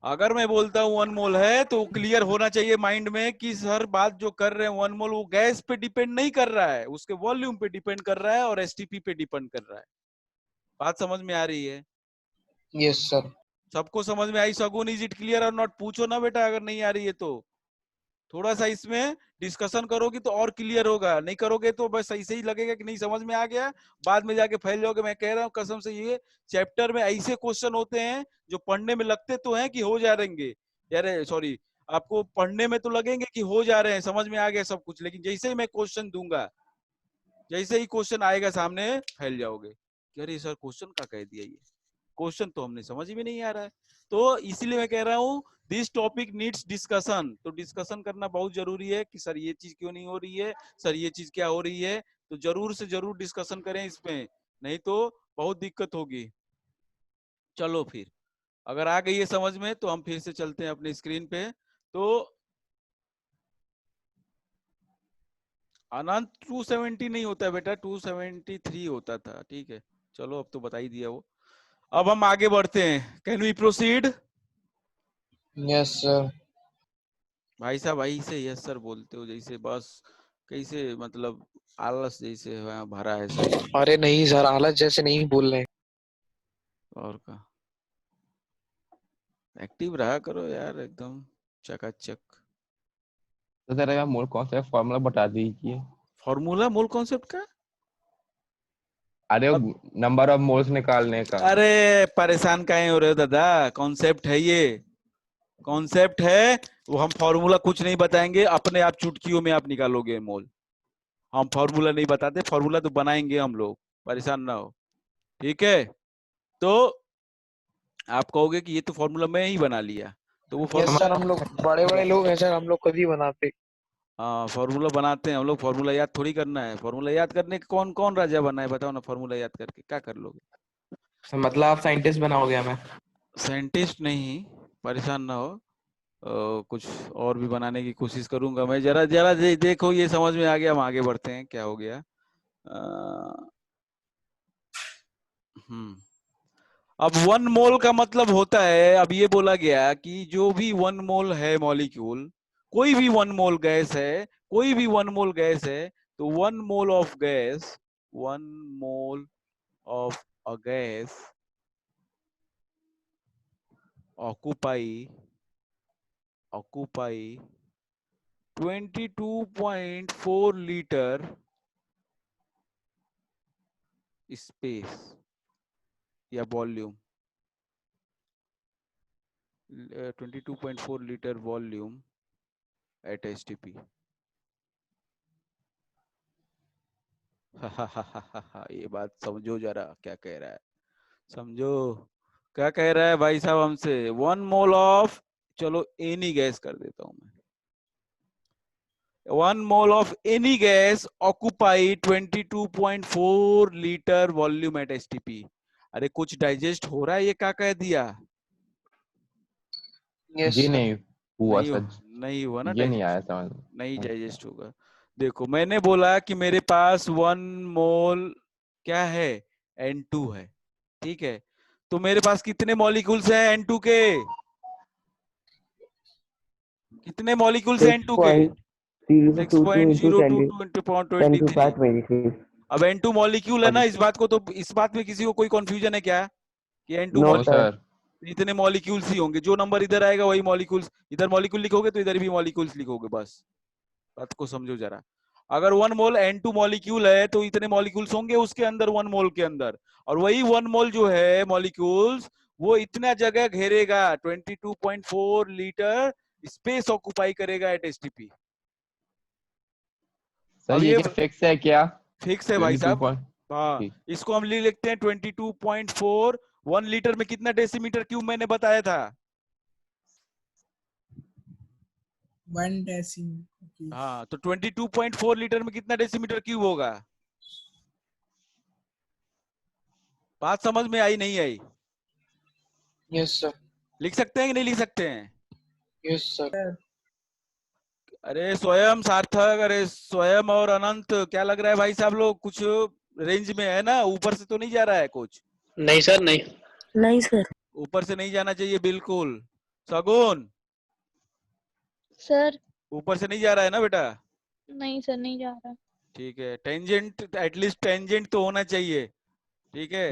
अगर मैं बोलता हूँ 1 मोल है, तो क्लियर होना चाहिए माइंड में कि सर बात जो कर रहे हैं 1 मोल, वो गैस पे डिपेंड नहीं कर रहा है, उसके वॉल्यूम पे डिपेंड कर रहा है और एसटीपी पे डिपेंड कर रहा है। बात समझ में आ रही है? Yes sir. सबको समझ में आई? सगुन, इज इट क्लियर और नॉट? पूछो ना बेटा अगर नहीं आ रही है तो। थोड़ा सा इसमें डिस्कशन करोगी तो और क्लियर होगा, नहीं करोगे तो बस ऐसे ही लगेगा कि नहीं समझ में आ गया, बाद में जाके फैल जाओगे। मैं कह रहा हूँ कसम से, ये चैप्टर में ऐसे क्वेश्चन होते हैं जो पढ़ने में लगते तो हैं कि हो जा रहेंगे, यार सॉरी, आपको पढ़ने में तो लगेंगे कि हो जा रहे हैं, समझ में आ गया सब कुछ, लेकिन जैसे ही मैं क्वेश्चन दूंगा, जैसे ही क्वेश्चन आएगा सामने, फैल जाओगे कि अरे सर क्वेश्चन का कह दिया, ये क्वेश्चन तो हमने समझ में नहीं आ रहा है। तो इसीलिए मैं कह रहा हूँ दिस टॉपिक नीड्स डिस्कशन। तो डिस्कशन करना बहुत जरूरी है कि सर ये चीज क्यों नहीं हो रही है, सर ये चीज क्या हो रही है, तो जरूर से जरूर डिस्कशन करें इसमें, नहीं तो बहुत दिक्कत होगी। चलो फिर, अगर आ गई है समझ में तो हम फिर से चलते हैं अपने स्क्रीन पे। तो अनंत 270 नहीं होता है बेटा, 273 होता था। ठीक है, चलो अब तो बता ही दिया वो। अब हम आगे बढ़ते हैं, can we proceed? Yes sir. भाई साहब भाई से यस सर बोलते हो जैसे बस कैसे, मतलब आलस जैसे भरा है सब में। अरे नहीं सर, आलस जैसे नहीं बोल रहे। और का एक्टिव रहा करो यार, एकदम चकाचक। तो सर मोल कौन सा फॉर्मूला बता दीजिए। फॉर्मूला मोल कॉन्सेप्ट का अरे नंबर ऑफ मोल्स निकालने का। अरे परेशान काहे हो रहे हो दादा, कॉन्सेप्ट है ये, कॉन्सेप्ट है। वो हम फॉर्मूला कुछ नहीं बताएंगे, अपने आप चुटकियों में आप निकालोगे मोल। हम फॉर्मूला नहीं बताते, फॉर्मूला तो बनाएंगे हम लोग, परेशान ना हो, ठीक है। तो आप कहोगे कि ये तो फॉर्मूला मैं ही बना लिया, तो वो यस फॉर्मूला, सर, हम लोग बड़े बड़े लोग हैं सर, हम लोग कभी बनाते। हाँ फॉर्मूला बनाते हैं हम लोग, फॉर्मूला याद थोड़ी करना है। फॉर्मूला याद करने के कौन कौन राजा बना है बताओ ना, फॉर्मूला याद करके क्या कर लोगे? मतलब आप साइंटिस्ट बनाओगे हमें? साइंटिस्ट नहीं, परेशान ना हो। कुछ और भी बनाने की कोशिश करूंगा मैं। जरा जरा देखो, ये समझ में आ गया, हम आगे बढ़ते हैं। क्या हो गया? अब 1 मोल का मतलब होता है, अब ये बोला गया कि जो भी 1 मोल है मॉलिक्यूल, कोई भी 1 मोल गैस है, कोई भी 1 मोल गैस है, तो 1 mole of gas, 1 mole of a gas occupy 22.4 liter space या volume, 22.4 liter volume at STP। ये बात समझो जरा, क्या कह रहा है समझो, क्या कह रहा है भाई साहब हमसे। 1 मोल ऑफ, चलो एनी गैस कर देता हूं मैं, 1 mole of any gas occupy 22.4 liter volume at STP। अरे कुछ डाइजेस्ट हो रहा है, ये क्या कह दिया? यस जी सर। नहीं हुआ नहीं सर, नहीं हुआ ना ये नहीं आया डाइजेस्ट, समझ। नहीं डाइजेस्ट होगा। देखो मैंने बोला कि मेरे पास 1 मोल क्या है, N2 है, ठीक है। तो मेरे पास कितने मॉलिक्यूल्स हैं N2 के? कितने मॉलिक्यूल्स हैं N2 के? 6.022 into 10 to 6.022 power 26। अब N2 मॉलिक्यूल है ना, इस बात को तो, इस बात में किसी को कोई कंफ्यूजन है क्या कि N2 no no sir. Sir. इतने मॉलिक्यूल्स ही होंगे, जो नंबर इधर आएगा वही मॉलिक्यूल्स, इधर मॉलिक्यूल लिखोगे तो इधर भी मॉलिक्यूल्स लिखोगे, बस बात को समझो जरा। अगर 1 मोल N2 मॉलिक्यूल है तो इतने मॉलिक्यूल्स होंगे उसके अंदर, 1 मोल के अंदर, और वही 1 मोल जो है मॉलिक्यूल्स, वो इतना जगह घेरेगा, 22.4 लीटर स्पेस ऑक्युपाई करेगा एट एसटीपी। सर अब ये ये क्या फिक्स है क्या? फिक्स है भाई 22 साहब, पॉइंट। हाँ इसको हम लिख लेते हैं 22.4। 1 लीटर में कितना डेसीमीटर क्यूब मैंने बताया था? 1 decimeter। हाँ तो 22.4 लीटर में कितना डेसीमीटर क्यूब होगा? बात समझ में आई नहीं आई? Yes sir. लिख सकते हैं कि नहीं लिख सकते हैं? Yes sir. अरे स्वयं सार्थक, अरे स्वयं और अनंत, क्या लग रहा है भाई साहब, लोग कुछ रेंज में है ना? ऊपर से तो नहीं जा रहा है कुछ? नहीं सर, नहीं। नहीं सर। ऊपर से नहीं जाना चाहिए बिल्कुल। सगुन, सर ऊपर से नहीं जा रहा है ना बेटा? नहीं सर, नहीं जा रहा। ठीक है, टेंजेंट, एटलीस्ट टेंजेंट तो होना चाहिए, ठीक है।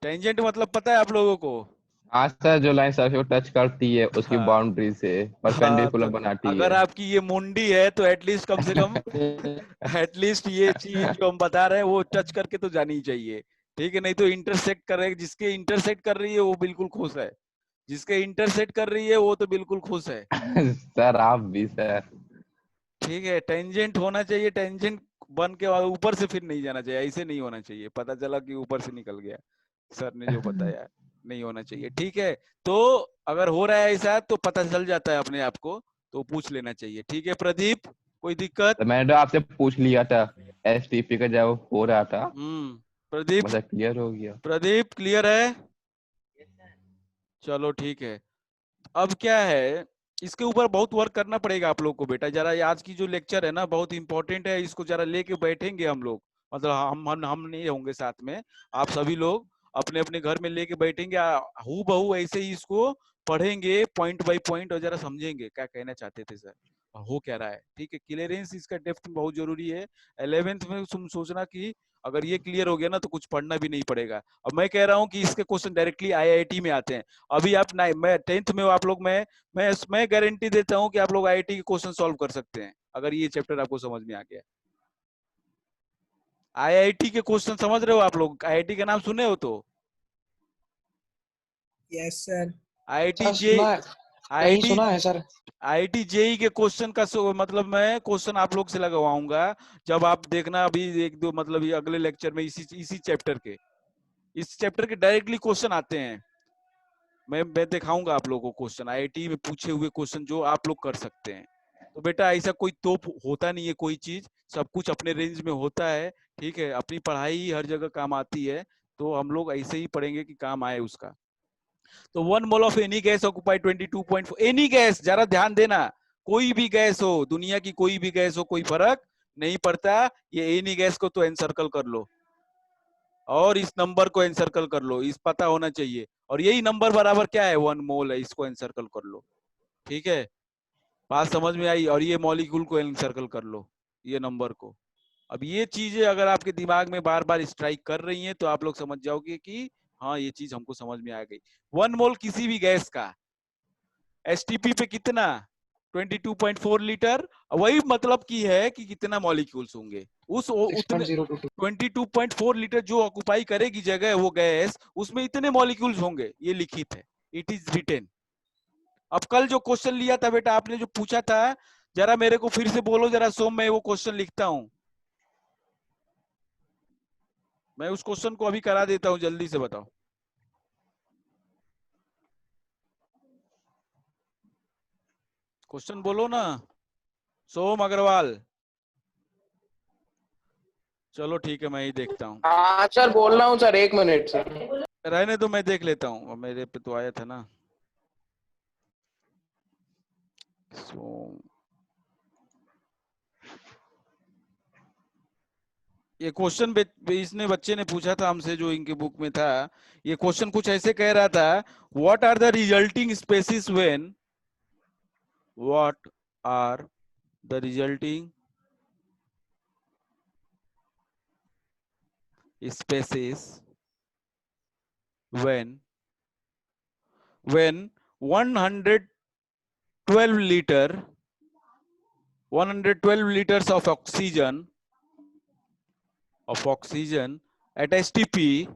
टेंजेंट मतलब पता है आप लोगों को? आज सर जो लाइन सरफेस को टच करती है उसकी हाँ बाउंड्री से हाँ, परपेंडिकुलर तो बनाती अगर है। आपकी ये मुंडी है तो एटलीस्ट कम से कम एटलीस्ट ये चीज जो हम बता रहे हैं वो टच करके तो जानी चाहिए, ठीक है। नहीं तो इंटरसेक्ट कर रहे, जिसके इंटरसेक्ट कर रही है वो बिल्कुल खुश है, जिसके इंटरसेक्ट कर रही है वो तो बिल्कुल खुश है, सर आप भी सर। ठीक है। टेंजेंट होना चाहिए, टेंजेंट बन के ऊपर से फिर नहीं जाना चाहिए, ऐसे नहीं होना चाहिए। पता चला कि ऊपर से निकल गया, सर ने जो बताया नहीं होना चाहिए, ठीक है। तो अगर हो रहा है ऐसा तो पता चल जाता है अपने आप को, तो पूछ लेना चाहिए, ठीक है। प्रदीप कोई दिक्कत? तो मैंने तो आपसे पूछ लिया था एसटीपी का जब हो रहा था, प्रदीप, मतलब क्लियर हो गया। प्रदीप क्लियर है? चलो ठीक है। अब क्या है, इसके ऊपर बहुत वर्क करना पड़ेगा आप लोग को बेटा। जरा आज की जो लेक्चर है ना बहुत इंपॉर्टेंट है, इसको जरा लेके बैठेंगे हम लोग, मतलब हम नहीं होंगे साथ में, आप सभी लोग अपने अपने घर में लेके बैठेंगे, हूबहू बहू ऐसे ही इसको पढ़ेंगे पॉइंट बाय पॉइंट, और जरा समझेंगे क्या कहना चाहते थे सर, हो क्या रहा है, ठीक है। क्लियरेंस इसका डेप्थ में बहुत जरूरी है। 11th में तुम सोचना कि अगर ये क्लियर हो गया ना तो कुछ पढ़ना भी नहीं पड़ेगा। अब मैं कह रहा हूँ कि इसके क्वेश्चन डायरेक्टली आईआईटी में आते हैं। अभी आप मैं 10th में आप लोग, मैं गारंटी देता हूँ कि आप लोग आईआईटी के क्वेश्चन सॉल्व कर सकते हैं अगर ये चैप्टर आपको समझ में आ गया। आईआईटी के क्वेश्चन समझ रहे हो आप लोग? आईआईटी का नाम सुने हो? तो यस सर। आईआईटी सर जे सुना है, कहीं आईआईटी सुना है सर। आईआईटी जेई के क्वेश्चन का मतलब मैं क्वेश्चन आप लोग से लगवाऊंगा, जब आप देखना अभी एक दो मतलब ये अगले लेक्चर में इसी चैप्टर के, इस चैप्टर के डायरेक्टली क्वेश्चन आते हैं। मैं दिखाऊंगा आप लोगों को क्वेश्चन, आईआईटी में पूछे हुए क्वेश्चन जो आप लोग कर सकते हैं। तो बेटा ऐसा कोई तोप होता नहीं है, कोई चीज सब कुछ अपने रेंज में होता है, ठीक है। अपनी पढ़ाई ही हर जगह काम आती है, तो हम लोग ऐसे ही पढ़ेंगे कि काम आए उसका। तो 1 mole of any gas occupy 22.4, any gas, जरा ध्यान देना, कोई भी गैस हो, दुनिया की कोई भी गैस हो, कोई फर्क नहीं पड़ता। ये एनी गैस को तो एनसर्कल कर लो, और इस नंबर को एनसर्कल कर लो, इस पता होना चाहिए। और यही नंबर बराबर क्या है? 1 मोल है, इसको एनसर्कल कर लो, ठीक है। बात समझ में आई? और ये मॉलिक्यूल को एनसर्कल कर लो, ये नंबर को। अब ये चीजें अगर आपके दिमाग में बार बार स्ट्राइक कर रही हैं, तो आप लोग समझ जाओगे कि हाँ ये चीज हमको समझ में आ गई। 1 मोल किसी भी गैस का एसटीपी पे कितना? 22.4 लीटर। वही मतलब की है कि कितना मॉलिक्यूल्स होंगे उस उतने 6.022। 22.4 लीटर जो ऑक्युपाई करेगी जगह वो गैस, उसमें इतने मॉलिक्यूल्स होंगे, ये लिखित है, इट इज रिटेन। अब कल जो क्वेश्चन लिया था बेटा आपने, जो पूछा था, जरा मेरे को फिर से बोलो जरा सोम, मैं वो क्वेश्चन लिखता हूं। मैं उस क्वेश्चन को अभी करा देता हूं, जल्दी से बताओ। क्वेश्चन बोलो ना, सोम अग्रवाल। चलो ठीक है, मैं ही देखता हूँ। हाँ सर बोल रहा हूँ सर, 1 मिनट सर। रहने दो, मैं देख लेता हूँ, मेरे पे तो आया था ना। सोम, ये क्वेश्चन इसने बच्चे ने पूछा था हमसे, जो इनके बुक में था। ये क्वेश्चन कुछ ऐसे कह रहा था, what are the resulting species when, what are the resulting species when 112 liters of oxygen at STP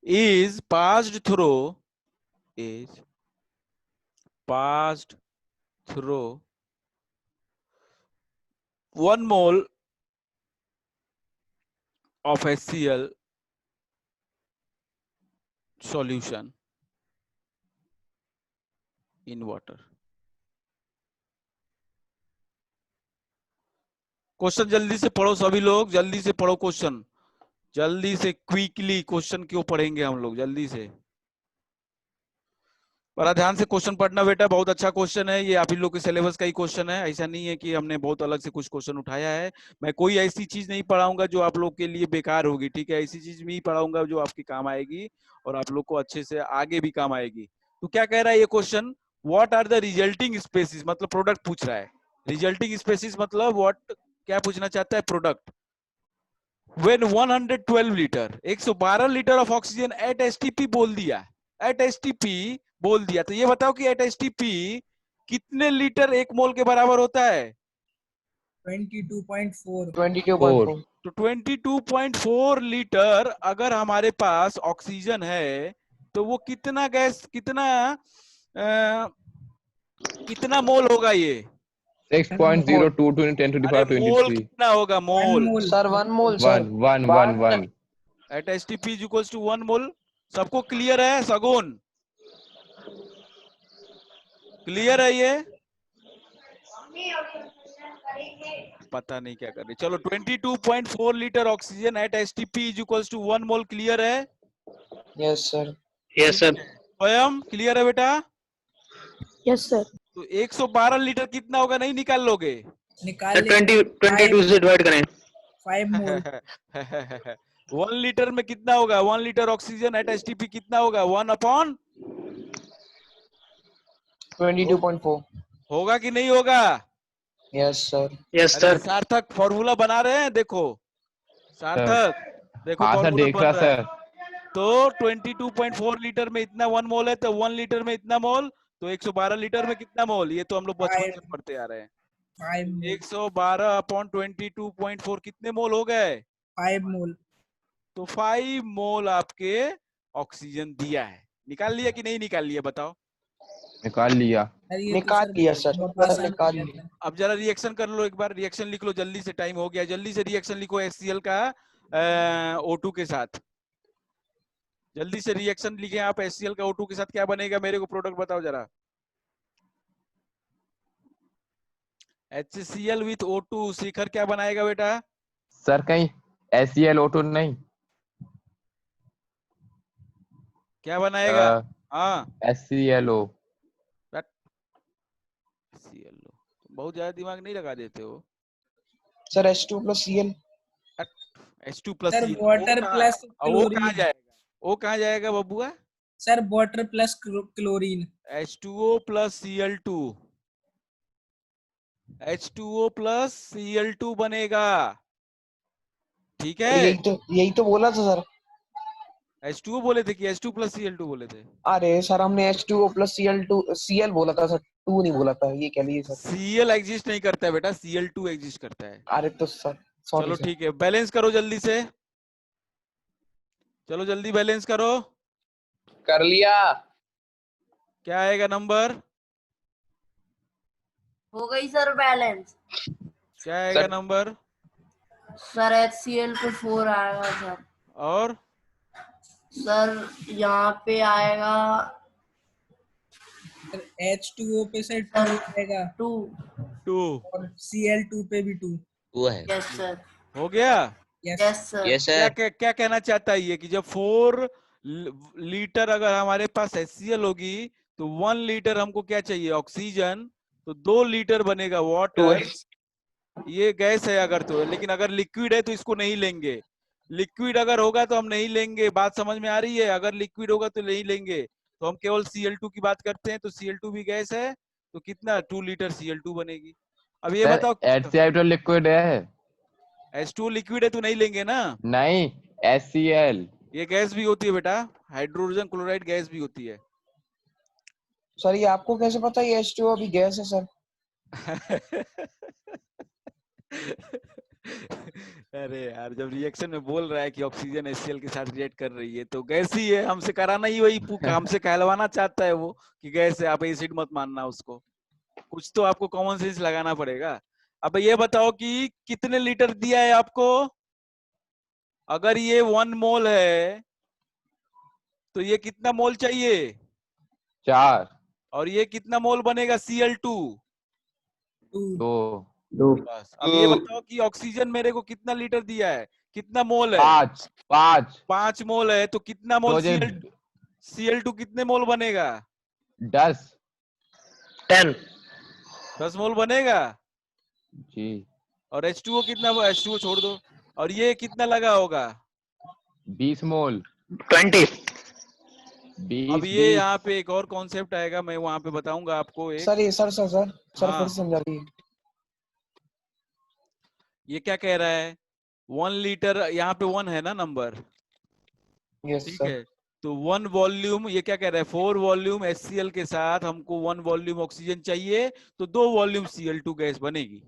is passed through 1 mole of HCl solution in water। Question जल्दी से पढ़ो सभी लोग, जल्दी से पढ़ो क्वेश्चन, जल्दी से, क्विकली। क्वेश्चन क्यों पढ़ेंगे हम लोग, जल्दी से, बड़ा ध्यान से क्वेश्चन पढ़ना बेटा। बहुत अच्छा क्वेश्चन है ये, आप इन लोग के सिलेबस का ही क्वेश्चन है, ऐसा नहीं है कि हमने बहुत अलग से कुछ क्वेश्चन उठाया है। मैं कोई ऐसी चीज नहीं पढ़ाऊंगा जो आप लोग के लिए बेकार होगी, ठीक है। ऐसी चीज भी पढ़ाऊंगा जो आपके काम आएगी और आप लोग को अच्छे से आगे भी काम आएगी। तो क्या कह रहा है ये question, what are the resulting species, मतलब प्रोडक्ट पूछ रहा है। रिजल्टिंग स्पेसिस मतलब व्हाट, क्या पूछना चाहता है? Product. When 112 litre, 112 litre of oxygen at STP बोल दिया, एट एसटीपी बोल दिया, तो ये बताओ कि एट एसटीपी कितने लीटर 1 मोल के बराबर होता है? 22.4। 22.4। तो 22.4 लीटर अगर हमारे पास ऑक्सीजन है, तो वो कितना गैस, कितना मोल होगा ये? 6.022 × 10 to the अरे power मोल 23। कितना होगा? Mole sir 1 mole sir. 1 at STP is equals to 1 mole. सबको क्लियर है? सगुन क्लियर है ये? पता नहीं क्या कर रहे। चलो 22.4 litre oxygen at STP is equals to 1 mole, clear है? Yes sir. Yes sir. Swayam clear है बेटा? Yes sir. तो 112 लीटर कितना होगा, नहीं निकाल लोगे? निकाल सर 22 से डिवाइड करें। 5 मोल। 1 लीटर में कितना होगा? 1 लीटर ऑक्सीजन एट एसटीपी कितना होगा? 1/, 22.4। होगा कि नहीं होगा? Yes sir. यस अरे सर। सार्थक फॉर्मूला बना रहे हैं, देखो सार्थक, देखो हाँ सर, फॉर्मूला देख बन रहा रहा है। सर। तो 22.4 लीटर में इतना 1 मोल है, तो 1 लीटर में इतना मोल, तो 112 लीटर में कितना मोल? ये तो हम लोग बचपन से पढ़ते आ रहे हैं। 5 मोल 112 अपॉन 22.4 कितने मोल हो गए? 5 मोल तो 5 मोल आपके ऑक्सीजन दिया है। निकाल लिया कि नहीं निकाल लिया बताओ? निकाल लिया। सर ये तो निकाल सर लिया सर, बहुत सर आसान निकाल हो लिया। जाता है। अब जरा रिएक्शन कर लो, एक बार रिएक्शन लिख लो जल्दी से, टाइम हो गया, जल्दी से रिएक्शन लिखो HCl का O2 के साथ। जल्दी से रिएक्शन लिखे आप HCl का O2 के साथ, क्या बनेगा मेरे को प्रोडक्ट बताओ जरा। HCl विथ O2, शिखर क्या बनाएगा बेटा? सर कहीं SeLO2 नहीं? क्या बनाएगा? अ, हाँ SeLO। HCl, बहुत ज्यादा दिमाग नहीं लगा देते हो। Sir H2 plus Cl। H2 plus sir Cl, water plus वो कहाँ क्लोरीन। जाएगा? वो कहाँ जाएगा बबुआ? Sir water plus chlorine. H2O plus Cl2, H2O plus Cl2 बनेगा, ठीक है? यही तो बोला था सर। H2O बोले थे कि H2 प्लस Cl2 बोले थे? अरे सर हमने H2O plus Cl बोला था सर, 2 नहीं बोला था, ये कह लीजिए सर। Cl एग्जिस्ट नहीं करता है बेटा, Cl2 एग्जिस्ट करता है। अरे तो सर सॉरी चलो सर। ठीक है, बैलेंस करो जल्दी से, चलो जल्दी बैलेंस करो। कर लिया। क्या आएगा नंबर? हो गई सर बैलेंस। क्या आएगा सर- नंबर? सर HCl पे 4 आएगा सर। और सर यहाँ पे आएगा सर H2O पे सर 2 आएगा 2। 2 और Cl2 पे भी 2। हुआ है। Yes sir. हो गया? Yes yes sir. यस क्या सर। क्या कहना चाहता है ये कि जब 4 लीटर अगर हमारे पास HCl होगी तो 1 लीटर हमको क्या चाहिए? ऑक्सीजन। तो 2 लीटर बनेगा वाटर। ये गैस है अगर तो, लेकिन अगर लिक्विड है तो इसको नहीं लेंगे। लिक्विड अगर होगा तो हम नहीं लेंगे, बात समझ में आ रही है? अगर लिक्विड होगा तो नहीं लेंगे, तो हम केवल Cl2 की बात करते हैं। तो Cl2 भी गैस है, तो कितना 2 लीटर Cl2 बनेगी। अब ये सर बताओ, HCl लिक्विड है? H2 लिक्विड है तो नहीं लेंगे ना? नहीं, HCl। ये गैस भी होती है बेटा, हाइड्रोजन क्लोराइड गैस भी होती है। सर ये आपको कैसे पता ये H2O अभी गैस है सर? अरे यार, जब रिएक्शन में बोल रहा है कि ऑक्सीजन HCl के साथ रिएक्ट कर रही है तो गैस ही है, हमसे कराना ही वही, हमसे कहलवाना चाहता है वो कि गैस है, आप एसिड मत मानना उसको। कुछ तो आपको कॉमन सेंस लगाना पड़ेगा। अब ये बताओ कि कितने लीटर दिया है आपको? अगर ये 1 मोल है तो ये कितना मोल चाहिए? 4। और ये कितना मोल बनेगा Cl2? 2। बस। अब ये बताओ कि ऑक्सीजन मेरे को कितना लीटर दिया है, कितना मोल है? 5। 5 मोल है, तो कितना मोल मुझे Cl2 कितने मोल बनेगा? 10। 10 10 मोल बनेगा। जी। और H2O कितना? H2O छोड़ दो। और ये कितना लगा होगा? 20 मोल। 20 अब ये यहाँ पे एक और कॉन्सेप्ट आएगा, मैं वहां पे बताऊंगा आपको एक। सर ये सर सर सर सर हाँ। फिर से समझा दीजिए। ये क्या कह रहा है? 1 लीटर, यहाँ पे 1 है ना नंबर, यस ठीक सर। है? तो 1 वॉल्यूम, ये क्या कह रहा है? 4 वॉल्यूम HCl के साथ हमको 1 वॉल्यूम ऑक्सीजन चाहिए, तो 2 वॉल्यूम Cl2 गैस बनेगी।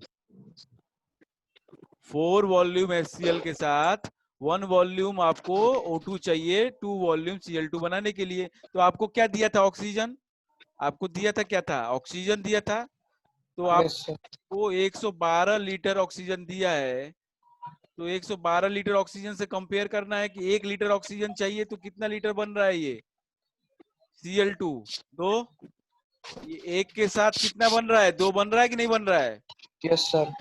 4 वॉल्यूम HCl के साथ 1 वॉल्यूम आपको O2 चाहिए 2 वॉल्यूम Cl2 बनाने के लिए। तो आपको क्या दिया था? ऑक्सीजन आपको दिया था, क्या था? ऑक्सीजन दिया था। तो यस सर। आपको 112 लीटर ऑक्सीजन दिया है, तो 112 लीटर ऑक्सीजन से कंपेयर करना है कि 1 लीटर ऑक्सीजन चाहिए तो कितना लीटर बन रहा है ये Cl2? 2। ये 1 के साथ कितना बन रहा है? 2 बन रहा है कि नहीं बन रहा है? Yes sir.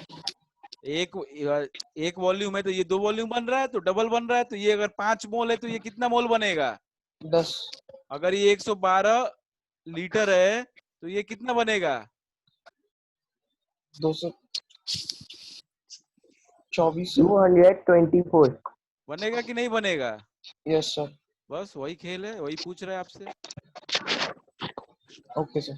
एक वॉल्यूम है तो ये 2 वॉल्यूम बन रहा है, तो डबल बन रहा है। तो ये अगर 5 मोल है तो ये कितना मोल बनेगा? 10। अगर ये 112 लीटर है तो ये कितना बनेगा? 224। 224। बनेगा कि नहीं बनेगा? Yes sir. बस वही खेल है, वही पूछ रहे हैं आपसे। Okay sir.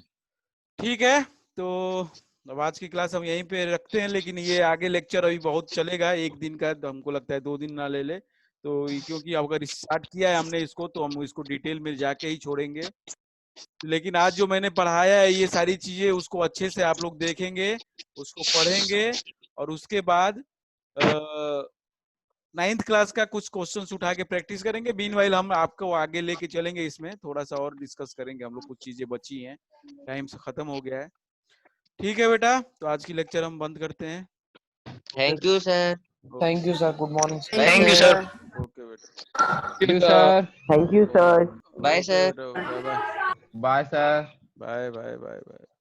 ठीक है, तो अब आज की क्लास हम यहीं पे रखते हैं, लेकिन ये आगे लेक्चर अभी बहुत चलेगा, एक दिन का, तो हमको लगता है 2 दिन ना ले ले। तो क्योंकि अगर स्टार्ट किया है हमने इसको, तो हम इसको डिटेल में जाके ही छोड़ेंगे। लेकिन आज जो मैंने पढ़ाया है ये सारी चीजें उसको अच्छे से आप लोग देखेंगे, उसको पढ़ेंगे और उसके बाद 9th क्लास का कुछ क्वेश्चंस उठा के प्रैक्टिस करेंगे। मीनवाइल हम आपको आगे लेके चलेंगे, इसमें थोड़ा सा और डिस्कस करेंगे हम लोग, कुछ चीजें बची हैं, टाइम से खत्म हो गया है। ठीक है बेटा, तो आज की लेक्चर हम बंद करते हैं। Thank you sir. Thank you sir, good morning sir. Thank you, sir. Okay बेटा, Thank you, sir. Thank you, sir. Bye sir. Bye bye Bye, sir. Bye bye bye bye.